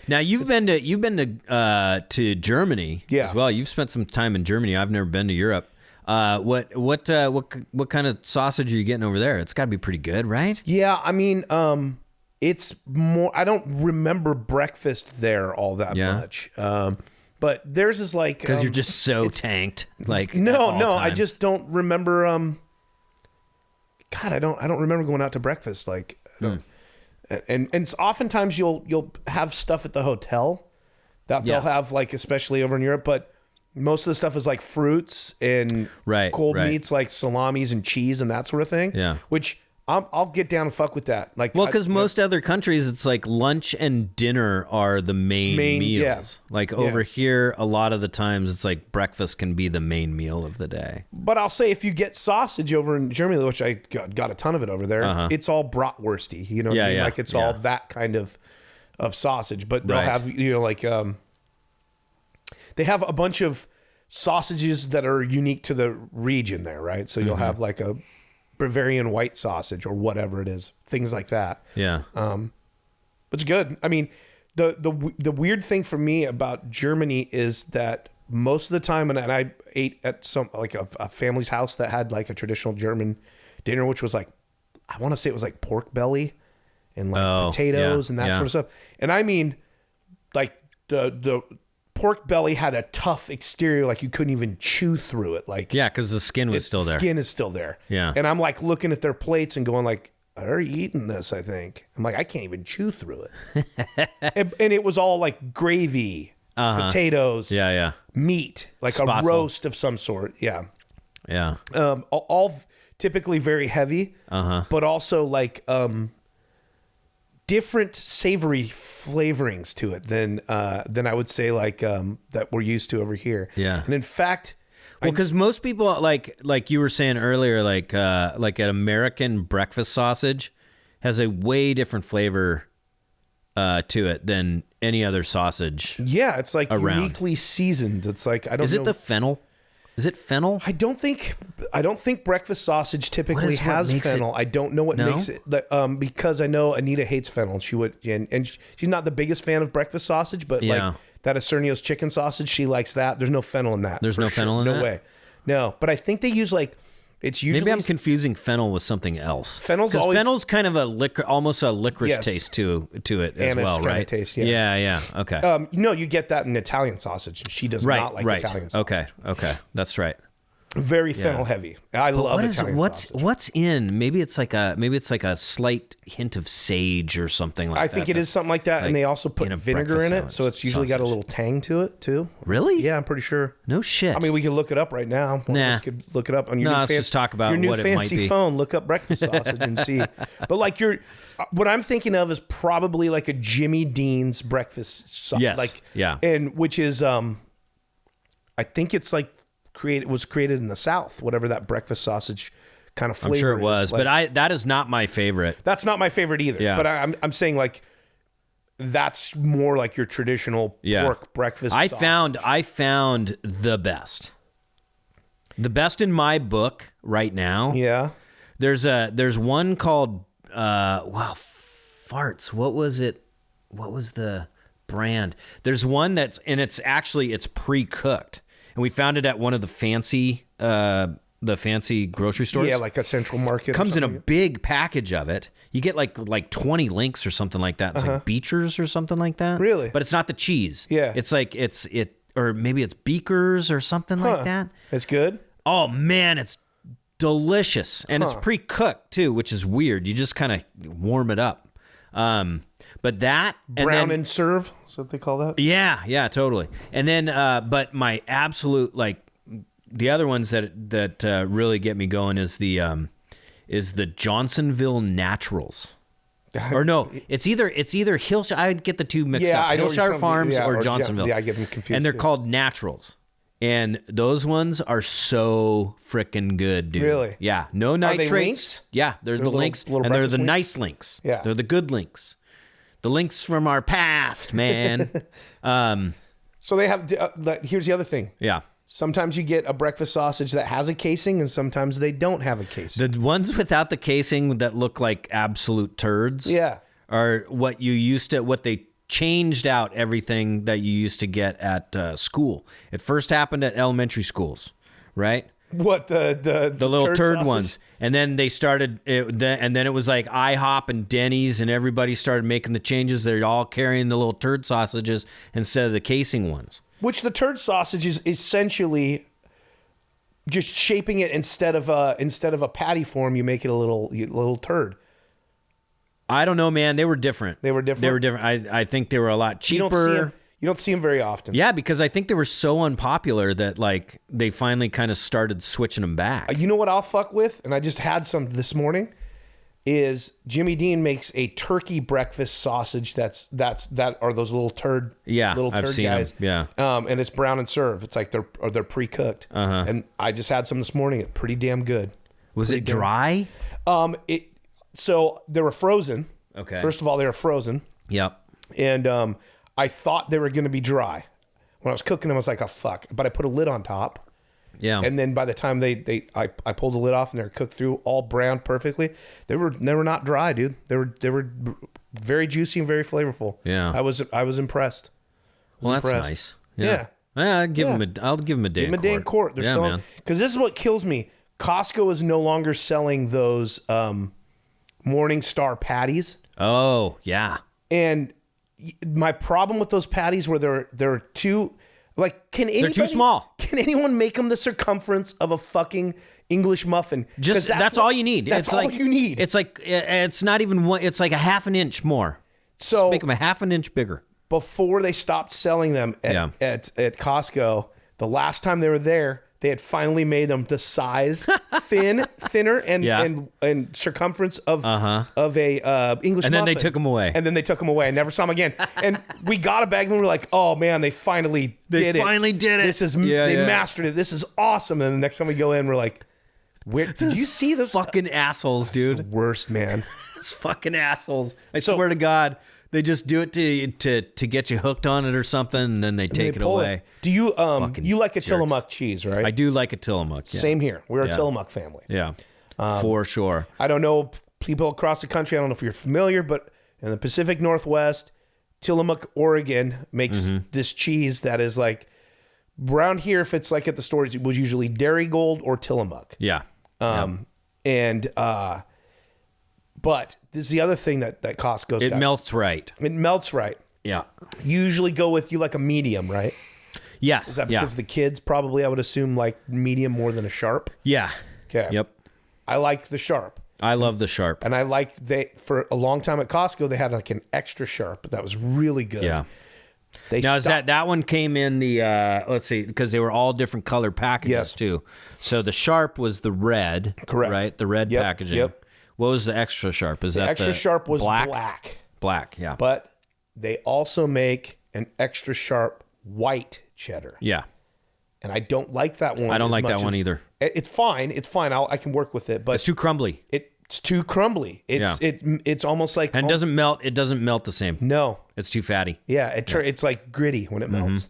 now you've been to Germany Yeah. as well. You've spent some time in Germany. I've never been to Europe. What kind of sausage are you getting over there? It's got to be pretty good, right? Yeah, I mean, it's more. I don't remember breakfast there all that much. But theirs is like because you're just so tanked. Like no, at all I times. just don't remember. God, I don't remember going out to breakfast. Like, and it's oftentimes you'll have stuff at the hotel that they'll have, like, especially over in Europe, but. Most of the stuff is like fruits and cold meats like salamis and cheese and that sort of thing. Yeah. Which I'll get down and fuck with that. Like, well, because most other countries, it's like lunch and dinner are the main meals. Yeah. Like over here, a lot of the times it's like breakfast can be the main meal of the day. But I'll say if you get sausage over in Germany, which I got a ton of it over there, it's all bratwursty. You know what I mean? Like it's all that kind of sausage. But they'll have, they have a bunch of sausages that are unique to the region there, right? So you'll have like a Bavarian white sausage or whatever it is, things like that. Yeah. It's good. I mean, the weird thing for me about Germany is that most of the time, and I ate at some like a family's house that had like a traditional German dinner, which was like, I want to say it was like pork belly and like potatoes and that sort of stuff. And I mean, like the pork belly had a tough exterior, like you couldn't even chew through it. Like, yeah, because the skin was still there. Skin is still there. Yeah. And I'm like looking at their plates and going like, are you eating this? I think I'm like, I can't even chew through it. and it was all like gravy, potatoes, meat, like Spatzel. a roast of some sort. Yeah. Yeah. All typically very heavy, but also like different savory flavorings to it than I would say like that we're used to over here. Yeah. And in fact, well, because most people like you were saying earlier, like an American breakfast sausage has a way different flavor to it than any other sausage. Yeah, it's like around. uniquely seasoned. It's like I don't know. Is it the fennel? Is it fennel? I don't think breakfast sausage typically What has makes fennel. I don't know what makes it. Because I know Anita hates fennel. She would, and she's not the biggest fan of breakfast sausage, but like that Isernio's chicken sausage, she likes that. There's no fennel in that. There's no fennel in that? that? No way. No, but I think they use like it's usually. Maybe I'm confusing fennel with something else. Fennel's always fennel's kind of almost a licorice taste to it as anise well, kind of right? taste, yeah. Okay. No, you get that in Italian sausage, and she does not like Italian sausage. Okay, that's right. Very fennel heavy. I love Italian sausage. What's in? Maybe it's like a slight hint of sage or something like that. I think it is something like that, and they also put vinegar in it, so it's usually got a little tang to it too. Really? Yeah, I'm pretty sure. No shit. I mean, we can look it up right now. One of us could look it up on your let's just talk about your new what it might fancy be. phone. Look up breakfast sausage and see. But like what I'm thinking of is probably like a Jimmy Dean's breakfast sausage. Yes. Like, yeah. And which is, I think it's like was created in the South, whatever that breakfast sausage kind of flavor I'm sure it was, is. Like, but that is not my favorite. That's not my favorite either. Yeah. But I'm saying like that's more like your traditional pork breakfast sausage. I found the best. The best in my book right now. Yeah. There's one called farts. What was it? What was the brand? There's one it's pre-cooked. And we found it at one of the fancy grocery stores. Yeah, like a Central Market. Comes in a big package of it. You get like 20 links or something like that. It's like Beechers or something like that. Really? But it's not the cheese. Yeah. It's like or maybe it's Beakers or something like that. It's good. Oh man, it's delicious, and it's pre-cooked too, which is weird. You just kind of warm it up. But that brown and serve, is what they call that. Yeah, totally. And then, but my absolute the other ones that really get me going is the Johnsonville Naturals. Or no, it's either Hillshire. I would get the two mixed up. Hillshire Farms or Johnsonville. Yeah, I get them confused. And they're called Naturals. And those ones are so freaking good, dude. Really? Yeah. No nitrates. Are they links? Yeah, they're the links. little And they're the breakfast nice links. Yeah. They're the good links. The links from our past, man. So they have, here's the other thing. Yeah. Sometimes you get a breakfast sausage that has a casing, and sometimes they don't have a casing. The ones without the casing that look like absolute turds are what they changed out everything that you used to get at school. It first happened at elementary schools, right? What the little turd sausage? ones, and then they started, and then it was like IHOP and Denny's, and everybody started making the changes. They're all carrying the little turd sausages instead of the casing ones. Which the turd sausage is essentially just shaping it instead of a patty form. You make it a little turd. I don't know, man. They were different. They were different? I think they were a lot cheaper. You don't see them very often. Yeah, because I think they were so unpopular that like they finally kind of started switching them back. You know what I'll fuck with? And I just had some this morning. Is Jimmy Dean makes a turkey breakfast sausage that are those little turd I've seen guys. Them. Yeah. And it's brown and serve. It's like they're pre-cooked. And I just had some this morning. It's pretty damn good. Was it dry? So they were frozen. Okay. First of all, they were frozen. Yep. And I thought they were going to be dry. When I was cooking them, I was like, oh, fuck. But I put a lid on top. Yeah. And then by the time I pulled the lid off and they were cooked through, all browned perfectly, they were not dry, dude. They were very juicy and very flavorful. Yeah. I was impressed. That's nice. Yeah. I'll give them a day. Give them a day in court. They're selling, man. because this is what kills me. Costco is no longer selling those Morningstar patties. Oh yeah. And my problem with those patties were they're too, like, they're too small. Can anyone make them the circumference of a fucking English muffin? Just that's all you need. That's all you need. It's like it's not even one. It's like a half an inch more. So just make them a half an inch bigger. Before they stopped selling them at Costco, the last time they were there, they had finally made them the size thinner and circumference of a English muffin. And then they took them away. And then they took them away. I never saw them again. And we got a bag and we were like, oh man, they finally did it. This is they mastered it. This is awesome. And the next time we go in, we're like, where did you see those fucking assholes, dude? It's the worst, man. It's fucking assholes. I swear to God. They just do it to get you hooked on it or something, and then they take it away. Do you you like a Tillamook cheese, right? I do like a Tillamook. Yeah. Same here. We're a Tillamook family. Yeah, for sure. I don't know people across the country. I don't know if you're familiar, but in the Pacific Northwest, Tillamook, Oregon makes this cheese that is like around here. If it's like at the stores, it was usually Dairy Gold or Tillamook. Yeah. But this is the other thing that Costco's got. Melts right. It melts right. Yeah. You usually go with, you like a medium, right? Yeah. Is that because the kids probably, I would assume, like medium more than a sharp? Yeah. Okay. Yep. I like the sharp. I love the sharp. And I like for a long time at Costco, they had like an extra sharp that was really good. Yeah. Now, is that one came in the, let's see, because they were all different color packages too. So the sharp was the red. Correct. Right? The red packaging. Yep. What was the extra sharp? Is that extra sharp was black. Black, yeah. But they also make an extra sharp white cheddar. Yeah. And I don't like that one. I don't like that one either. It's fine. It's fine. I can work with it, but It's too crumbly. it's too crumbly. It's almost like And it doesn't melt. It doesn't melt the same. No. It's too fatty. Yeah, it's like gritty when it melts.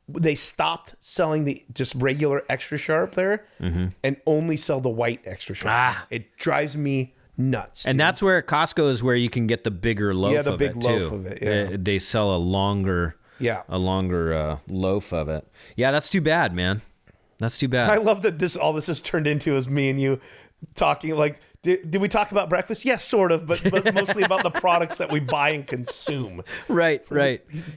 They stopped selling the just regular extra sharp there, and only sell the white extra sharp. It drives me nuts. And that's where Costco is where you can get the bigger loaf. Yeah, the of big it loaf too. of it, yeah. They sell a longer. Yeah. A longer loaf of it. Yeah, that's too bad, man. That's too bad. I love that all this has turned into is me and you talking like. Did we talk about breakfast? Yes, sort of, but mostly about the products that we buy and consume. Right.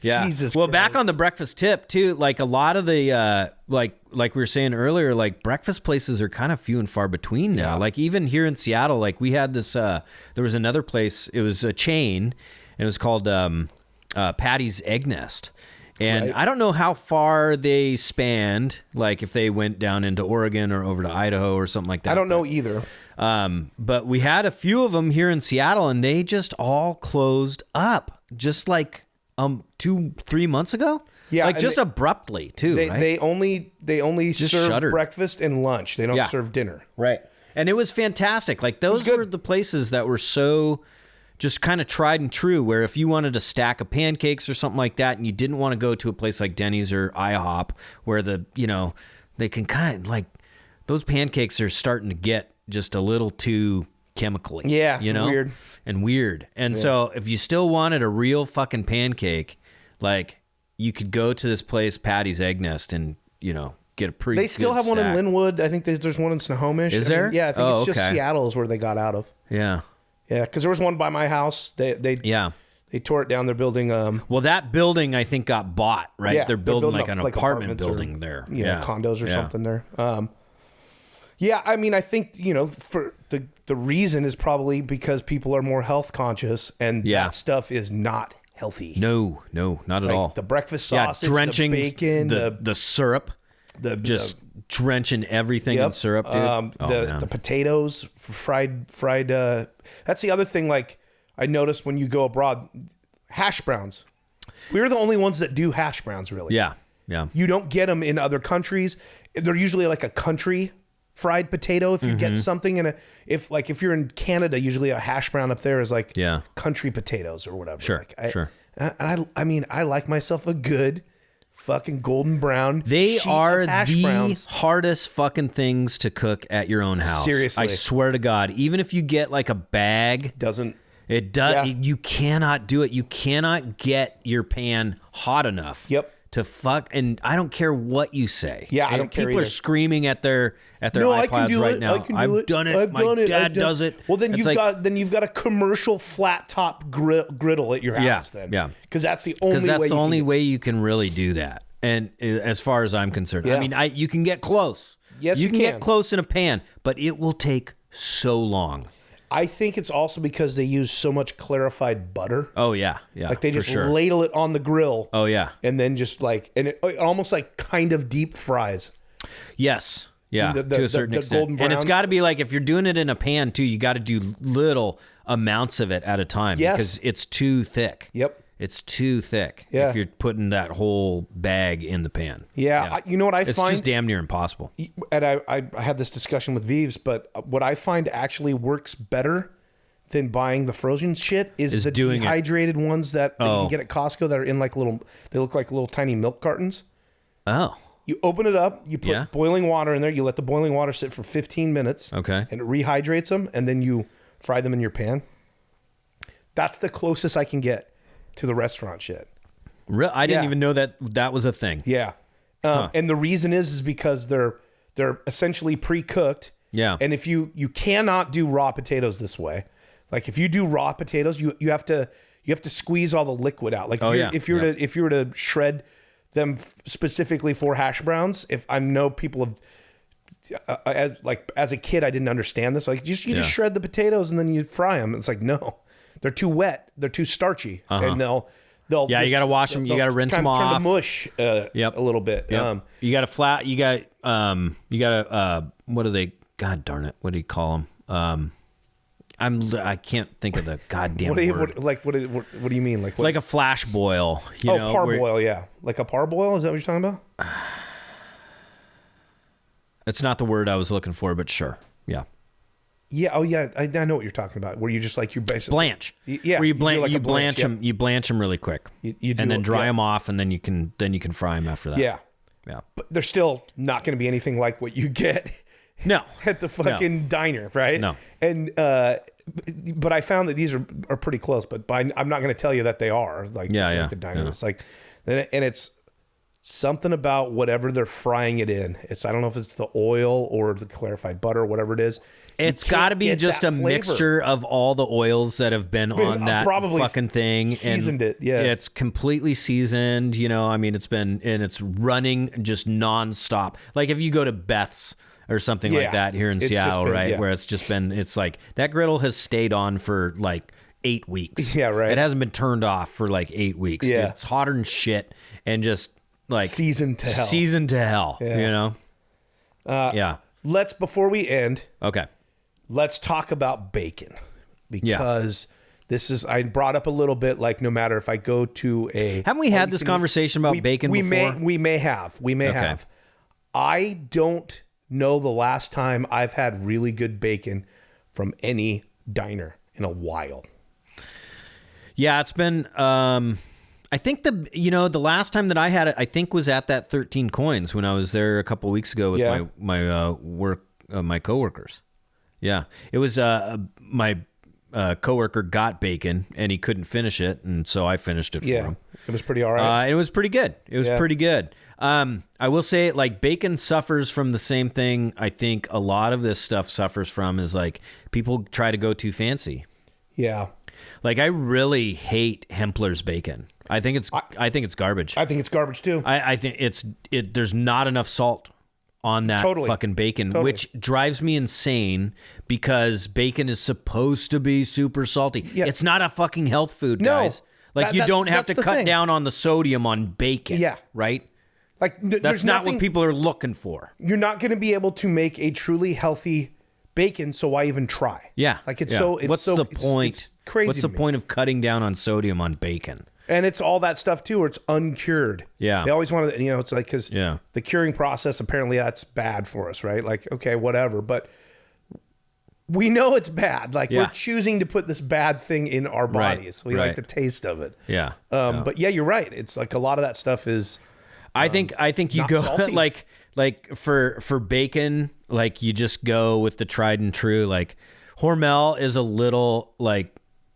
Yeah. Jesus well, Christ. back on the breakfast tip too. Like a lot of the like we were saying earlier, like breakfast places are kind of few and far between now. Yeah. Like even here in Seattle, like we had this. There was another place. It was a chain, and it was called Patty's Egg Nest. And Right. I don't know how far they spanned, like if they went down into Oregon or over to Idaho or something like that. I don't know either. But we had a few of them here in Seattle, and they just all closed up, just like 2-3 months ago. Yeah, like and just abruptly too. They right? they only Just serve shuttered. breakfast and lunch. They don't serve dinner. Right. And it was fantastic. Like those good. were the places that were so just kind of tried and true, where if you wanted a stack of pancakes or something like that, and you didn't want to go to a place like Denny's or IHOP, where they can kind of like those pancakes are starting to get just a little too chemically. Yeah, weird. And so if you still wanted a real fucking pancake, like you could go to this place, Patty's Egg Nest, and get a pretty. They still good have one in stack. Linwood. I think there's one in Snohomish. Is there? Yeah, I think Oh, it's just okay. Seattle is where they got out of. Yeah. Yeah, because there was one by my house. They tore it down. They're building. Well, that building I think got bought, right? Yeah, they're building like up, an like apartment apartments building or, there. Condos or something there. Yeah, I mean, I think for the reason is probably because people are more health conscious, and that stuff is not healthy. No, not at all. The breakfast sausage, drenching the bacon, the syrup, just drenching everything in syrup, dude. The potatoes, fried. That's the other thing. Like I noticed when you go abroad, hash browns. We're the only ones that do hash browns, really. Yeah. You don't get them in other countries. They're usually like a country fried potato. If you get something if you're in Canada, usually a hash brown up there is like country potatoes or whatever. Sure. And I mean, I like myself a good fucking golden brown. They sheet are of hash the browns. hardest fucking things to cook at your own house. Seriously. I swear to God. Even if you get like a bag, it does. Yeah. You cannot do it. You cannot get your pan hot enough. Yep. To fuck, and I don't care what you say. Yeah, I don't care People are either. screaming at their No, I can iPods do right it. now. I can do I've it. done it. I've My done it. dad I've done- does it. Well, then It's you've got a commercial flat top griddle at your house. Yeah. Because that's the only way. That's the only way you can really do that. And as far as I'm concerned, Yeah. I mean, you can get close. Yes, you you can can. get close in a pan, but it will take so long. I think it's also because they use so much clarified butter. Oh yeah. Like they for just sure. ladle it on the grill. Oh yeah. And then just like, and it almost like kind of deep fries. Yes. Yeah. The to a certain the extent. golden And it's browns. got to be like if you're doing it in a pan too, you got to do little amounts of it at a time Yes. because it's too thick. Yep. It's too thick Yeah. if you're putting that whole bag in the pan. Yeah. You know what I It's find? just damn near impossible. And I had this discussion with Vives, but what I find actually works better than buying the frozen shit is the doing it. dehydrated ones that you can get at Costco that are in like they look like little tiny milk cartons. Oh. You open it up, you put Yeah. boiling water in there, you let the boiling water sit for 15 minutes. Okay. And it rehydrates them, and then you fry them in your pan. That's the closest I can get to the restaurant shit. I didn't Yeah. even know that was a thing. Yeah. And the reason is because they're essentially pre-cooked. Yeah. And if you cannot do raw potatoes this way, like if you do raw potatoes, you have to squeeze all the liquid out. Like if Oh, you're, yeah. if you were to shred them specifically for hash browns. If I know people have, as a kid, I didn't understand this. Like, you just shred the potatoes and then you fry them. It's like, no, they're too wet. They're too starchy. And they'll Yeah, you got to wash them. You got to rinse them off. Turn to mush a little bit. Yep. You got to flat. You got what do they? God darn it! What do you call them? I can't think of the goddamn word. What do you mean? Like a flash boil. You know, parboil. Yeah, like a parboil. Is that what you're talking about? It's not the word I was looking for, but sure. Yeah. Yeah. Oh, yeah. I know what you're talking about. Where you just you basically blanch. Yeah. Where you blanch them. You blanch them really quick. And then dry them off, and then you can fry them after that. Yeah. Yeah. But they're still not going to be anything like what you get. No. At the fucking diner, right? No. And but I found that these are pretty close. But I'm not going to tell you that they are like the diner. Yeah. It's like, and it's something about whatever they're frying it in. I don't know if it's the oil or the clarified butter, whatever it is. It's got to be just a mixture of all the oils that have been on that fucking thing. Seasoned it, yeah. It's completely seasoned. You know, I mean, it's running just nonstop. Like if you go to Beth's or something like that here in Seattle, right? Yeah. Where it's like that griddle has stayed on for like 8 weeks. Yeah, right. It hasn't been turned off for like 8 weeks. Yeah. Dude, it's hotter than shit and just like seasoned to hell. Yeah. You know? Yeah. Before we end. Okay. Let's talk about bacon, because I brought up a little bit, like, no matter if I go to haven't we had this conversation about bacon before? We may have. I don't know the last time I've had really good bacon from any diner in a while. Yeah, it's been, I think the last time that I had it, I think was at that 13 Coins when I was there a couple of weeks ago with my coworkers. Yeah, it was my coworker got bacon and he couldn't finish it, and so I finished it for him. It was pretty all right. It was pretty good. Pretty good. I will say, like, bacon suffers from the same thing. I think a lot of this stuff suffers from is like people try to go too fancy. Yeah. Like, I really hate Hempler's bacon. I think it's garbage. I think it's garbage too. I think there's not enough salt on that fucking bacon, which drives me insane because bacon is supposed to be super salty. Yeah. It's not a fucking health food, guys. Like, you don't have to cut down on the sodium on bacon. Yeah. Right? Like, that's not what people are looking for. You're not going to be able to make a truly healthy bacon, so why even try? Yeah. Like, what's the point? It's crazy. What's the point of cutting down on sodium on bacon? And it's all that stuff too, where it's uncured. Yeah. They always want to, it's like, because the curing process, apparently that's bad for us, right? Like, okay, whatever. But we know it's bad. Like, we're choosing to put this bad thing in our bodies. We like the taste of it. Yeah. But yeah, you're right. It's like a lot of that stuff is. I think you go like for bacon, like you just go with the tried and true. Like Hormel is a little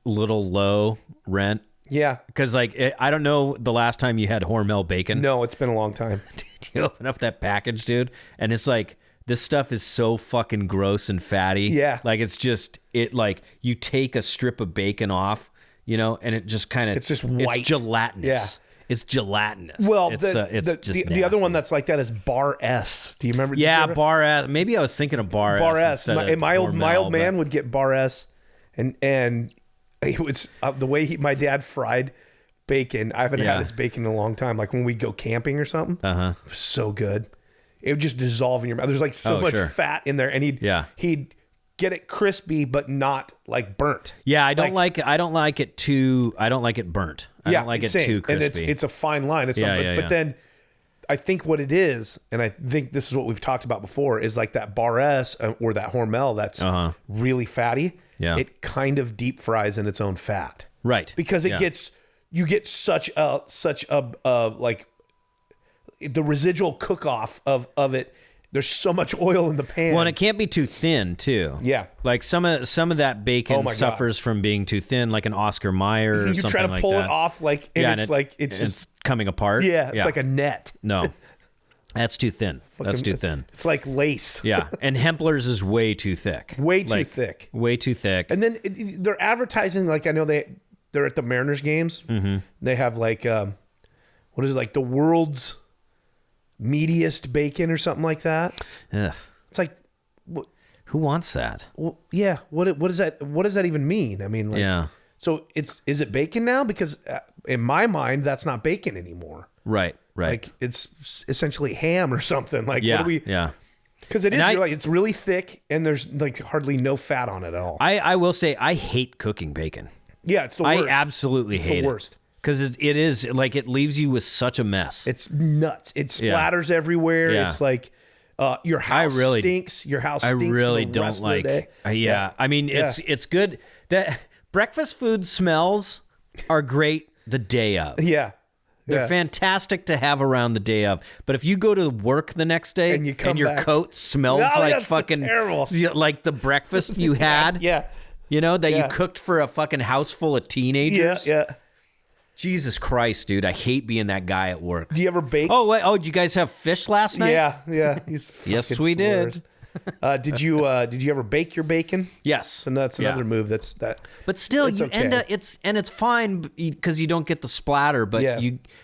low rent. Yeah. Because, like, I don't know the last time you had Hormel bacon. No, it's been a long time. Dude, you open up that package, dude, and it's like, this stuff is so fucking gross and fatty. Yeah. Like, it's just, like, you take a strip of bacon off, and it just kind of... It's just white. It's gelatinous. Yeah. It's gelatinous. Well, it's the other one that's like that is Bar S. Do you remember? Yeah, Bar S. Maybe I was thinking of Bar S. Bar S. My old man would get Bar S, and it was the way my dad fried bacon. I haven't had his bacon in a long time. Like when we go camping or something. It was so good. It would just dissolve in your mouth. There's like so much fat in there, and he'd get it crispy but not like burnt. Yeah, I don't like it burnt. I don't like it too crispy. And it's a fine line. It's but then I think what it is, and I think this is what we've talked about before, is like that Bar S or that Hormel that's really fatty. Yeah. It kind of deep fries in its own fat. Right. Because you get such a like the residual cook off of it. There's so much oil in the pan. Well, and it can't be too thin too. Yeah. Like some of that bacon suffers from being too thin, like an Oscar Mayer or something like that. You try to pull it off, like, and it's just coming apart. Yeah, it's like a net. No. That's too thin. That's too thin. It's like lace. Yeah. And Hempler's is way too thick. Way too thick. Way too thick. And then they're advertising, like, I know they're at the Mariners games. Mm-hmm. They have like, what what is it, like the world's meatiest bacon or something like that. Ugh. It's like, Who wants that? well, yeah. What does that even mean? I mean, like, Yeah. So is it bacon now? Because in my mind, that's not bacon anymore. Right. Like it's essentially ham or something. Like Yeah. what do we? Yeah. Because it's really thick and there's like hardly no fat on it at all. I will say I hate cooking bacon. Yeah, it's the worst. I absolutely it's hate the worst. Because it is like it leaves you with such a mess. It's nuts. It splatters everywhere. Yeah. It's like your house stinks. Your house stinks. I really for the don't rest like. of the day. Yeah. I mean, it's good that breakfast food smells are great the day of. Yeah. They're fantastic to have around the day of. But if you go to work the next day And you come your back- coat smells like that's fucking terrible. like the breakfast you had, Yeah. you know, that Yeah. you cooked for a fucking house full of teenagers. Yeah. Jesus Christ, dude, I hate being that guy at work. Do you ever bake? Oh, wait, did you guys have fish last night? Yeah. He's Yes, fucking we did. slurs. Did you ever bake your bacon? Yes. And that's another move. That's that. But still, It's you end okay. up it's fine because you don't get the splatter, but Yeah.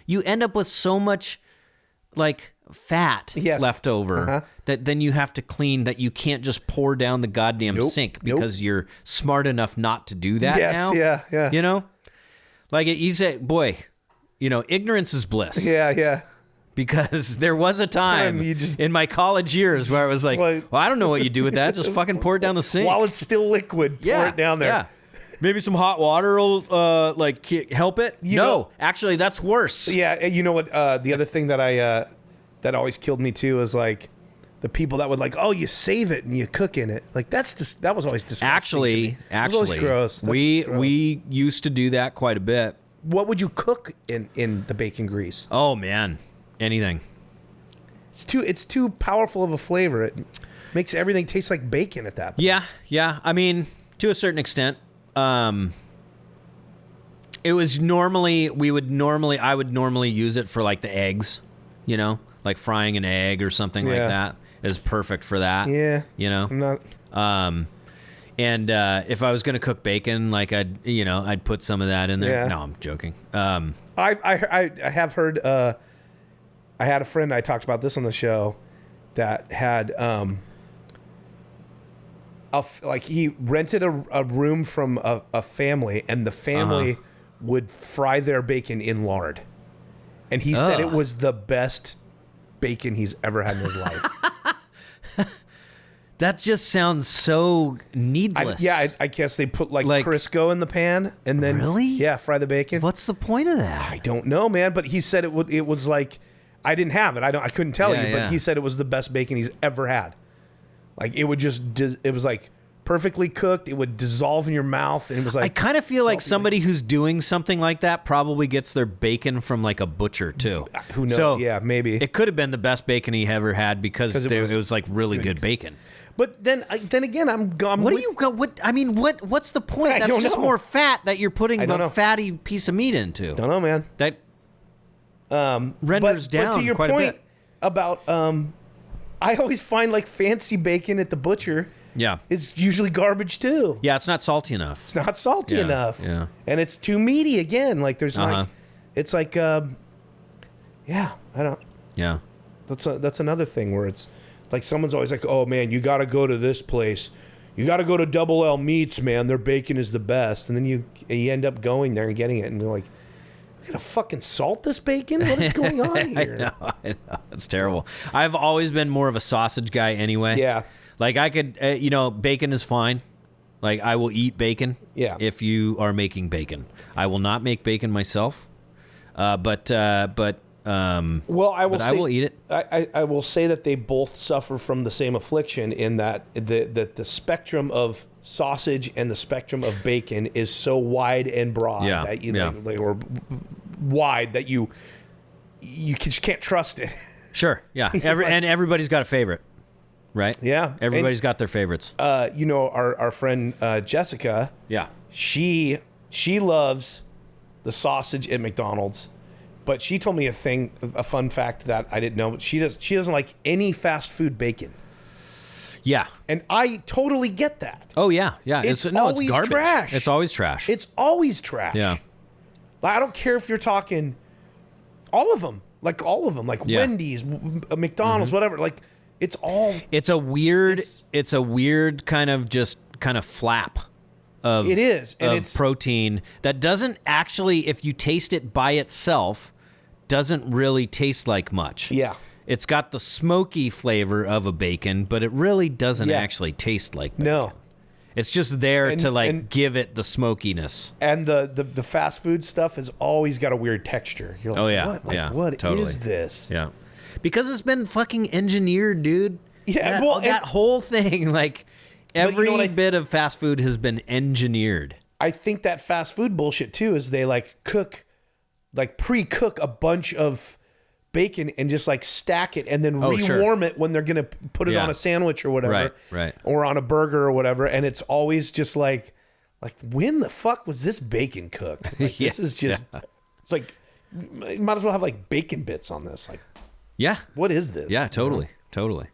you end up with so much like fat Yes. left over that then you have to clean that you can't just pour down the goddamn Nope. sink Nope. because you're smart enough not to do that Yes, now. yeah. You know, like you say, boy, you know, ignorance is bliss. Yeah. Because there was a time You just- in my college years where I was like, Like- well, I don't know what you do with that. Just fucking pour it down the sink. While it's still liquid, pour it down there. Yeah. Maybe some hot water will help it. know- Actually, that's worse. Yeah, and you know what? The other thing that that always killed me too is like the people that would like, oh, you save it and you cook in it. Like that was always disgusting. to me. It was always Actually, gross. That's gross. we used to do that quite a bit. What would you cook in the bacon grease? Oh man, anything. It's too powerful of a flavor. It makes everything taste like bacon at that point. Yeah. I mean, to a certain extent. It was normally I would normally use it for like the eggs, you know, like frying an egg or something like Yeah. that is perfect for that. Yeah. You know. I'm not. And if I was going to cook bacon, like I'd put some of that in there. Yeah. No, I'm joking. I have heard. I had a friend, I talked about this on the show, that had he rented a room from a family, and the family would fry their bacon in lard, and he said it was the best bacon he's ever had in his life. That just sounds so needless. I guess they put like Crisco in the pan and then Really? fry the bacon. What's the point of that? I don't know, man, but he said it was like, I didn't have it. I couldn't tell you, but he said it was the best bacon he's ever had. Like it would it was like perfectly cooked. It would dissolve in your mouth, and it was like. I kind of feel like salty somebody who's doing something like that probably gets their bacon from like a butcher too. Who knows? So Yeah, maybe. It could have been the best bacon he ever had because it was like really good bacon. But then again, I'm gone. What do you go? What I mean, what's the point? I That's don't just know. more fat that you're putting don't a know. fatty piece of meat into. Don't know, man. That renders But down to your quite point a bit. about, I always find like fancy bacon at the butcher Yeah, is usually garbage too. yeah, it's not salty enough. It's not salty Yeah, enough. yeah. And it's too meaty again. Like there's like, it's like, I don't. Yeah, That's another thing where it's like someone's always like, oh man, you got to go to this place. You got to go to Double L Meats, man. Their bacon is the best. And then you end up going there and getting it, and you're like, I gotta fucking salt this bacon? What is going on here? I know. It's terrible. I've always been more of a sausage guy anyway. Yeah. Like I could, bacon is fine. Like I will eat bacon. Yeah. If you are making bacon, I will not make bacon myself. But Well, I will. But I will eat it. I will say that they both suffer from the same affliction in that the spectrum of sausage and the spectrum of bacon is so wide and broad that you or wide that you just can't trust it. Sure. Yeah. And everybody's got a favorite, right? Yeah. Everybody's got their favorites. Our friend Jessica. Yeah. She loves the sausage at McDonald's. But she told me a fun fact that I didn't know. She doesn't like any fast food bacon. Yeah. And I totally get that. Oh yeah. Yeah. It's it's always garbage. trash. It's always trash. It's always trash. Yeah. Like, I don't care if you're talking All of them. Like all of them. Like Yeah. Wendy's, McDonald's, whatever. Like it's all. It's a weird kind of flap of It is, and of it's protein that doesn't actually, if you taste it by itself, doesn't really taste like much. Yeah. It's got the smoky flavor of a bacon, but it really doesn't Yeah. actually taste like bacon. no. It's just there And- to like and- give it the smokiness. And the fast food stuff has always got a weird texture. You're like, Oh, yeah. what? Like, Yeah, what totally. is this? Yeah. Because it's been fucking engineered, dude. Yeah, That, well, that and- whole thing, like you know every what I bit of fast food has been engineered. I think that fast food bullshit too is they like pre-cook a bunch of bacon and just like stack it and then Oh, sure. rewarm it when they're gonna put it Yeah. on a sandwich or whatever, Right. or on a burger or whatever. And it's always just like when the fuck was this bacon cooked? Like, Yeah, this is just it's like you might as well have like bacon bits on this. Like, Yeah. what is this? Yeah, totally. Totally.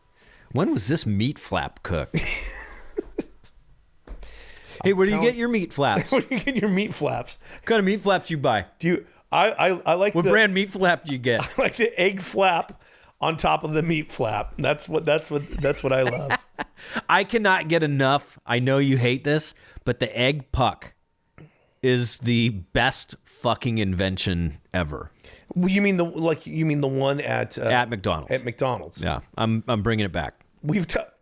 When was this meat flap cooked? Hey, where do you telling- get your meat flaps? Where do you get your meat flaps? What kind of meat flaps you buy? Do you? I like What the brand meat flap do you get? like the egg flap on top of the meat flap. That's what I love. I cannot get enough. I know you hate this, but the egg puck is the best fucking invention ever Well, you mean the one at McDonald's. At McDonald's. Yeah, I'm bringing it back.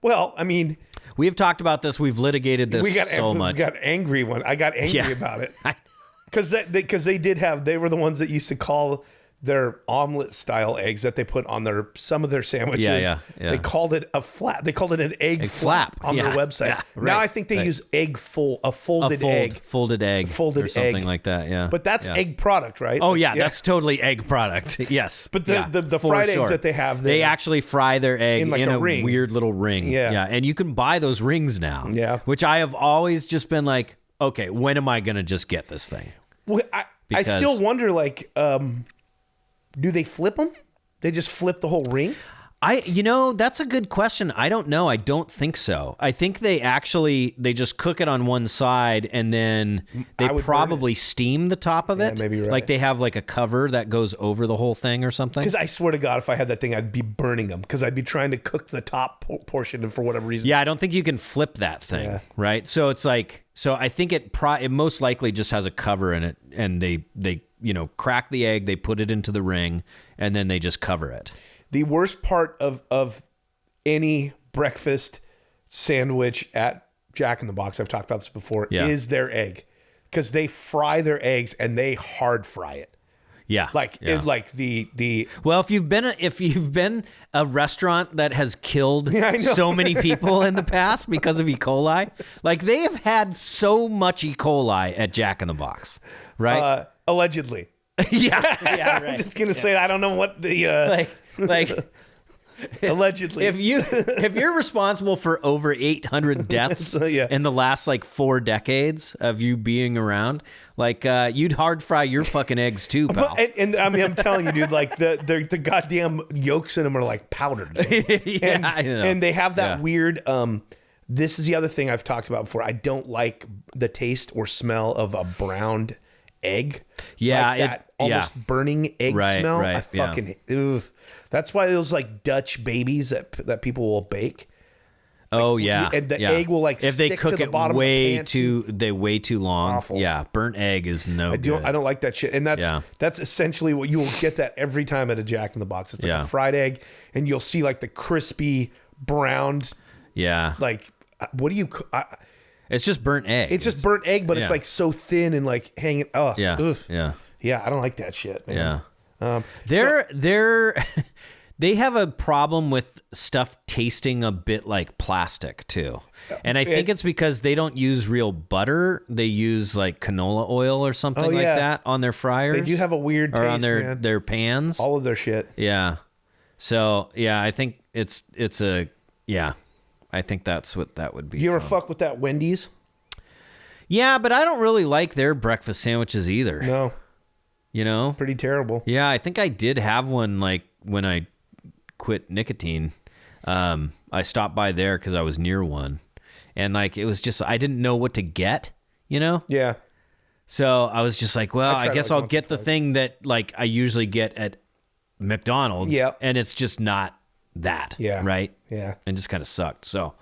Well, I mean, We've talked about this. We've litigated this so much. We got angry when I got angry Yeah. about it because they were the ones that used to call their omelet style eggs that they put on some of their sandwiches. Yeah. They called it a flap. They called it an egg flap on Yeah. their website. Yeah, Now right. I think they Right. use folded egg. Folded egg. Folded or something egg. like that. Yeah. But that's Yeah. egg product, right? Oh yeah, that's totally egg product. Yes. But Yeah, the for fried sure. eggs that they have, They actually fry their egg in like in a a ring. weird little ring. Yeah. Yeah. And you can buy those rings now. Yeah. Which I have always just been like, okay, when am I gonna just get this thing? Well, I Because- still wonder, like, do they flip them? They just flip the whole ring? That's a good question. I don't know. I don't think so. I think they just cook it on one side and then they I would burn probably steam the top of it. maybe you're right. Like they have like a cover that goes over the whole thing or something. Because I swear to God, if I had that thing, I'd be burning them because I'd be trying to cook the top portion and for whatever reason. Yeah, I don't think you can flip that thing, Yeah. right? So it's like, I think it most likely just has a cover in it, and they crack the egg, they put it into the ring, and then they just cover it. The worst part of any breakfast sandwich at Jack in the Box, I've talked about this before, Yeah. is their egg. Because they fry their eggs and they hard fry it. Yeah, yeah. Well, if you've been a restaurant that has killed Yeah, I know. so many people in the past because of E. coli, like they have had so much E. coli at Jack in the Box, right? allegedly. yeah, I'm right. just gonna say I don't know what the like allegedly. if you're responsible for over 800 deaths Yeah. in the last like 4 decades of you being around, like you'd hard fry your fucking eggs too, pal. And I mean, I'm telling you, dude, like the goddamn yolks in them are like powdered. Yeah, I know. And they have that Yeah. weird. This is the other thing I've talked about before. I don't like the taste or smell of a browned egg. Yeah, like that almost burning egg Right, smell. right, I fucking ugh. That's why those like Dutch babies that people will bake. Oh yeah, and the yeah. egg will, like, if they stick cook to the it bottom of the way pan, way too long. Awful. Yeah, burnt egg is no. I don't like that shit. And Yeah. that's essentially what you will get that every time at a Jack in the Box. It's like Yeah. a fried egg, and you'll see like the crispy browned, Yeah, like what do you? it's just burnt egg. It's just burnt egg, but it's Yeah. like so thin and like hanging. Oh, Yeah, ugh. yeah. I don't like that shit, man. Yeah. They have a problem with stuff tasting a bit like plastic too. And I think it's because they don't use real butter. They use like canola oil or something like yeah. that on their fryers. They do have a weird or taste, on man. their pans. All of their shit. Yeah. So, yeah, I think it's I think that's what that would be. Do you ever from. fuck with that Wendy's? Yeah, but I don't really like their breakfast sandwiches either. No, You know? pretty terrible. Yeah, I think I did have one like when I quit nicotine. I stopped by there because I was near one, and like it was just I didn't know what to get, you know. Yeah. So I was just like, well, I I tried, guess like, I'll once or get the twice. thing that like I usually get at McDonald's. Yep. And it's just not that. Yeah. Right? Yeah. And just kind of sucked. So,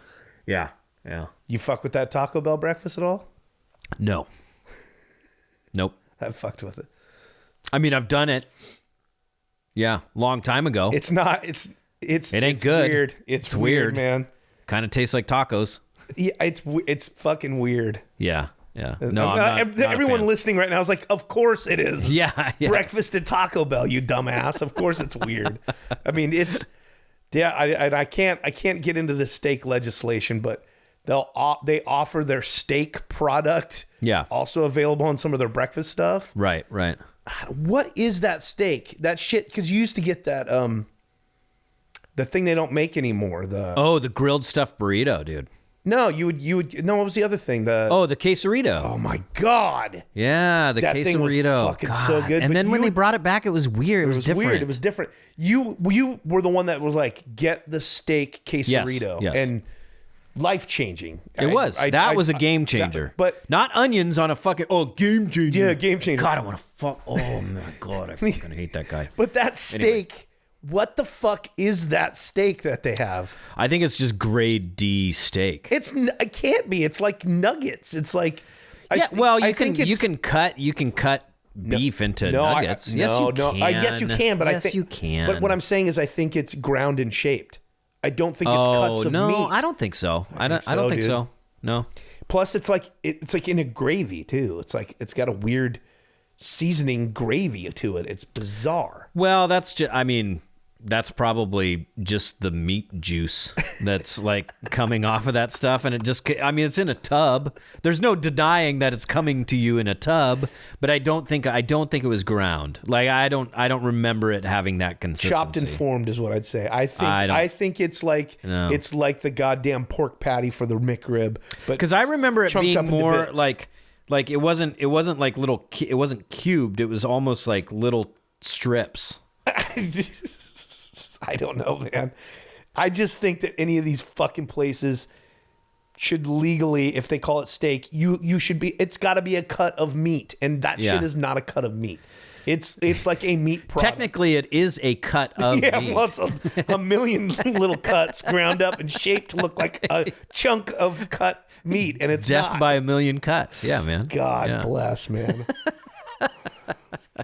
yeah. Yeah. You fuck with that Taco Bell breakfast at all? No. Nope. I fucked with it. I mean, I've done it. Yeah. Long time ago. It's not. It ain't it's good. Weird. It's weird, man. Kind of tastes like tacos. Yeah, it's fucking weird. Yeah. Yeah. No, I'm not everyone a fan. listening right now is like, of course it is. Yeah. Breakfast at Taco Bell, you dumbass. Of course it's weird. I mean, it's I can't get into the steak legislation, but they offer their steak product. Yeah. Also available on some of their breakfast stuff. Right. What is that steak? That shit, because you used to get that the thing they don't make anymore. The grilled stuffed burrito, dude. No, you would no, what was the other thing? The quesarito. Oh my God. Yeah, the That quesarito. thing was fucking so good. And But then when you- they brought it back, it was weird. It was different. weird. It was different. You were the one that was like, get the steak quesarito. Yes. And life changing. It was. That was a game changer. But not onions on a fucking game changer. yeah, game changer. God, I want to fuck. Oh my God, I fucking hate that guy. But that steak, what the fuck is that steak that they have? I think it's just grade D steak. It can't be. It's like nuggets. It's like You can cut beef into nuggets. Yes, you can. But yes, I think you can. But what I'm saying is, I think it's ground and shaped. I don't think it's cuts of no, meat. I don't think so. I don't think dude. so. No. Plus, it's like in a gravy too. It's like it's got a weird seasoning gravy to it. It's bizarre. Well, that's probably just the meat juice that's like coming off of that stuff, and it's in a tub. There's no denying that it's coming to you in a tub, but I don't think it was ground. Like I don't remember it having that consistency. Chopped and formed is what I'd say. I think it's like it's like the goddamn pork patty for the McRib, but because I remember it chunked up being into more bits. like it wasn't like little. It wasn't cubed. It was almost like little strips. I don't know, man. I just think that any of these fucking places should legally, if they call it steak, you should be. It's got to be a cut of meat, and that shit is not a cut of meat. It's like a meat product. Technically, it is a cut of meat. Well, it's a million little cuts ground up and shaped to look like a chunk of cut meat, and it's Death not. by a million cuts. Yeah, man. God bless, man.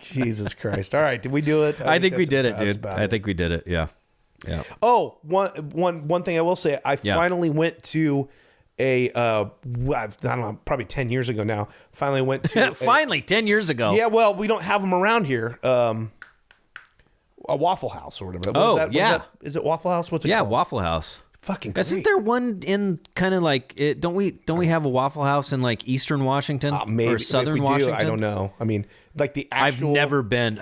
Jesus Christ! All right, did we do it? I think we did it, that's dude. about I it. think we did it. Yeah. Yeah. Oh, one thing I will say, I finally went to I don't know, probably 10 years ago now. Finally went to Finally, 10 years ago. Yeah, well, we don't have them around here. A Waffle House or whatever. Is it Waffle House? What's it called? Waffle House. Fucking great. Isn't there one in kind of like it? Don't we have a Waffle House in like Eastern Washington maybe, or Southern if we Washington? do, I don't know. I mean, like the actual. I've never been.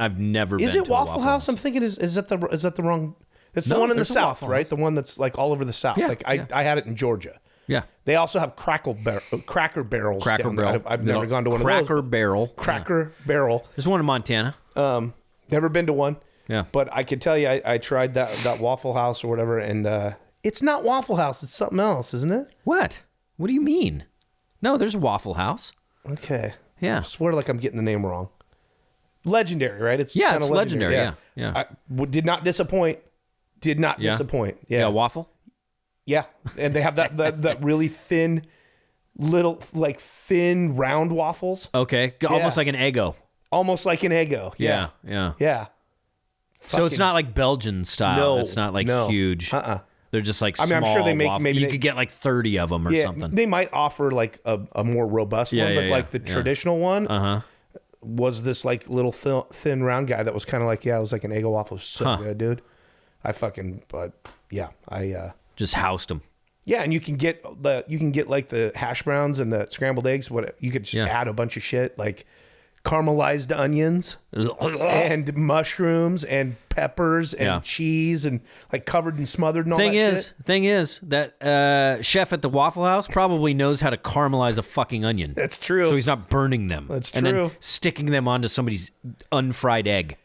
Is it to a Waffle House? I'm thinking is that the wrong? It's the No, one in the there's a South, Waffle right? House. The one that's like all over the South. Yeah, like yeah. I had it in Georgia. Yeah. They also have Cracker Barrels. Cracker down there. Barrel. I've never gone to one of Cracker those. Barrel. Cracker Barrel. There's one in Montana. Never been to one. Yeah. But I can tell you, I tried that Waffle House or whatever, and it's not Waffle House. It's something else, isn't it? What? What do you mean? No, there's a Waffle House. Okay. Yeah. I swear like I'm getting the name wrong. Legendary, right? It's Yeah, kinda it's legendary. Yeah. Did not disappoint. Did not disappoint. Yeah, waffle. Yeah. And they have that really thin, little, like thin round waffles. Okay. Almost like an Eggo. Almost like an Eggo. Yeah. Yeah. So it's not like Belgian style. No, It's not like no. huge. They're just like I small mean, I'm sure they make waffle. maybe you they- could get like 30 of them or something. They might offer like a more robust one, but like the traditional one was this like little thin round guy that was kind of like, it was like an Eggo waffle. It was so good, dude. I Just housed them. yeah, and you can get like the hash browns and the scrambled eggs. What you could just add a bunch of shit like caramelized onions and mushrooms and peppers and cheese and like covered and smothered and all that shit. Thing is that chef at the Waffle House probably knows how to caramelize a fucking onion. That's true. So he's not burning them. That's And then true. sticking them onto somebody's unfried egg.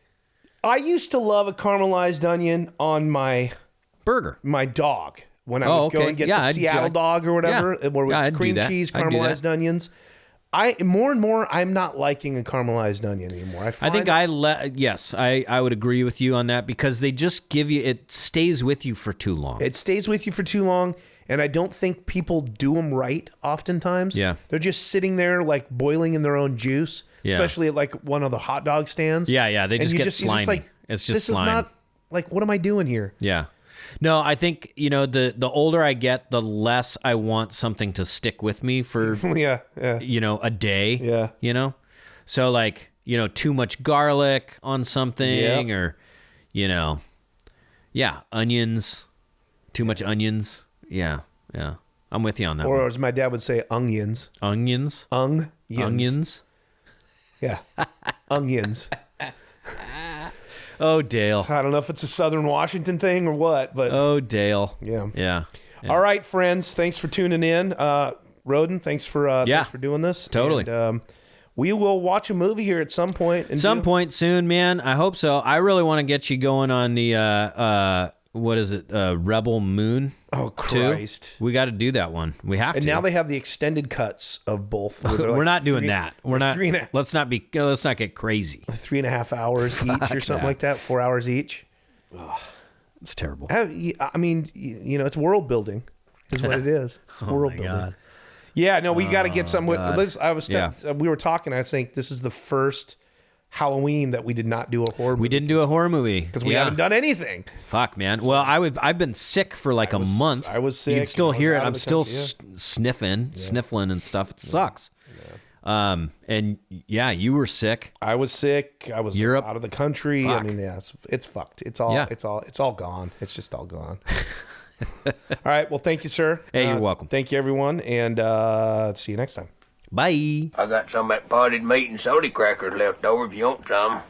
I used to love a caramelized onion on my Burger. dog when I would go and get the I'd Seattle dog or whatever, where Yeah, it's I'd do cream that. cheese, I'd do caramelized that. onions. more and more, I'm not liking a caramelized onion anymore. I think I would agree with you on that because they just give you, it stays with you for too long. It stays with you for too long, and I don't think people do them right oftentimes. Yeah. They're just sitting there like boiling in their own juice, especially at like one of the hot dog stands. Yeah, they just get slimy. You're just like, it's just this slime. is not, like, what am I doing here? Yeah. No, I think, the older I get, the less I want something to stick with me for, yeah. A day. Yeah. So like, too much garlic on something or, onions, too much onions. Yeah. I'm with you on that Or one. as my dad would say, onions. Onions? Onions? Yeah. Onions. Oh, Dale. I don't know if it's a Southern Washington thing or what, but Oh, Dale. yeah. All right, friends. Thanks for tuning in. Roden, thanks for doing this. Totally. And, we will watch a movie here at some point. Point soon, man. I hope so. I really want to get you going on the what is it? Rebel Moon. Oh, Christ. 2. We got to do that one. We have to. And now they have the extended cuts of both. We're not doing that. We're not. Let's not get crazy. 3.5 hours each or something like that. 4 hours each. It's terrible. I mean, it's world building is what it is. It's world building. God. Yeah, no, we got to get some. We were talking. I think this is the first Halloween that we did not do a horror movie. We didn't do a horror movie because we haven't done anything. Fuck, man. Well, I've been sick for like a month. I was sick. You can still hear it. I'm still sniffling and stuff. It sucks. Yeah. And you were sick. I was sick. I was Europe. out of the country. Fuck. I mean, it's fucked. It's all gone. It's just all gone. All right. Well, thank you, sir. Hey, you're welcome. Thank you, everyone, and see you next time. Bye. I got some of that potted meat and soda crackers left over if you want some.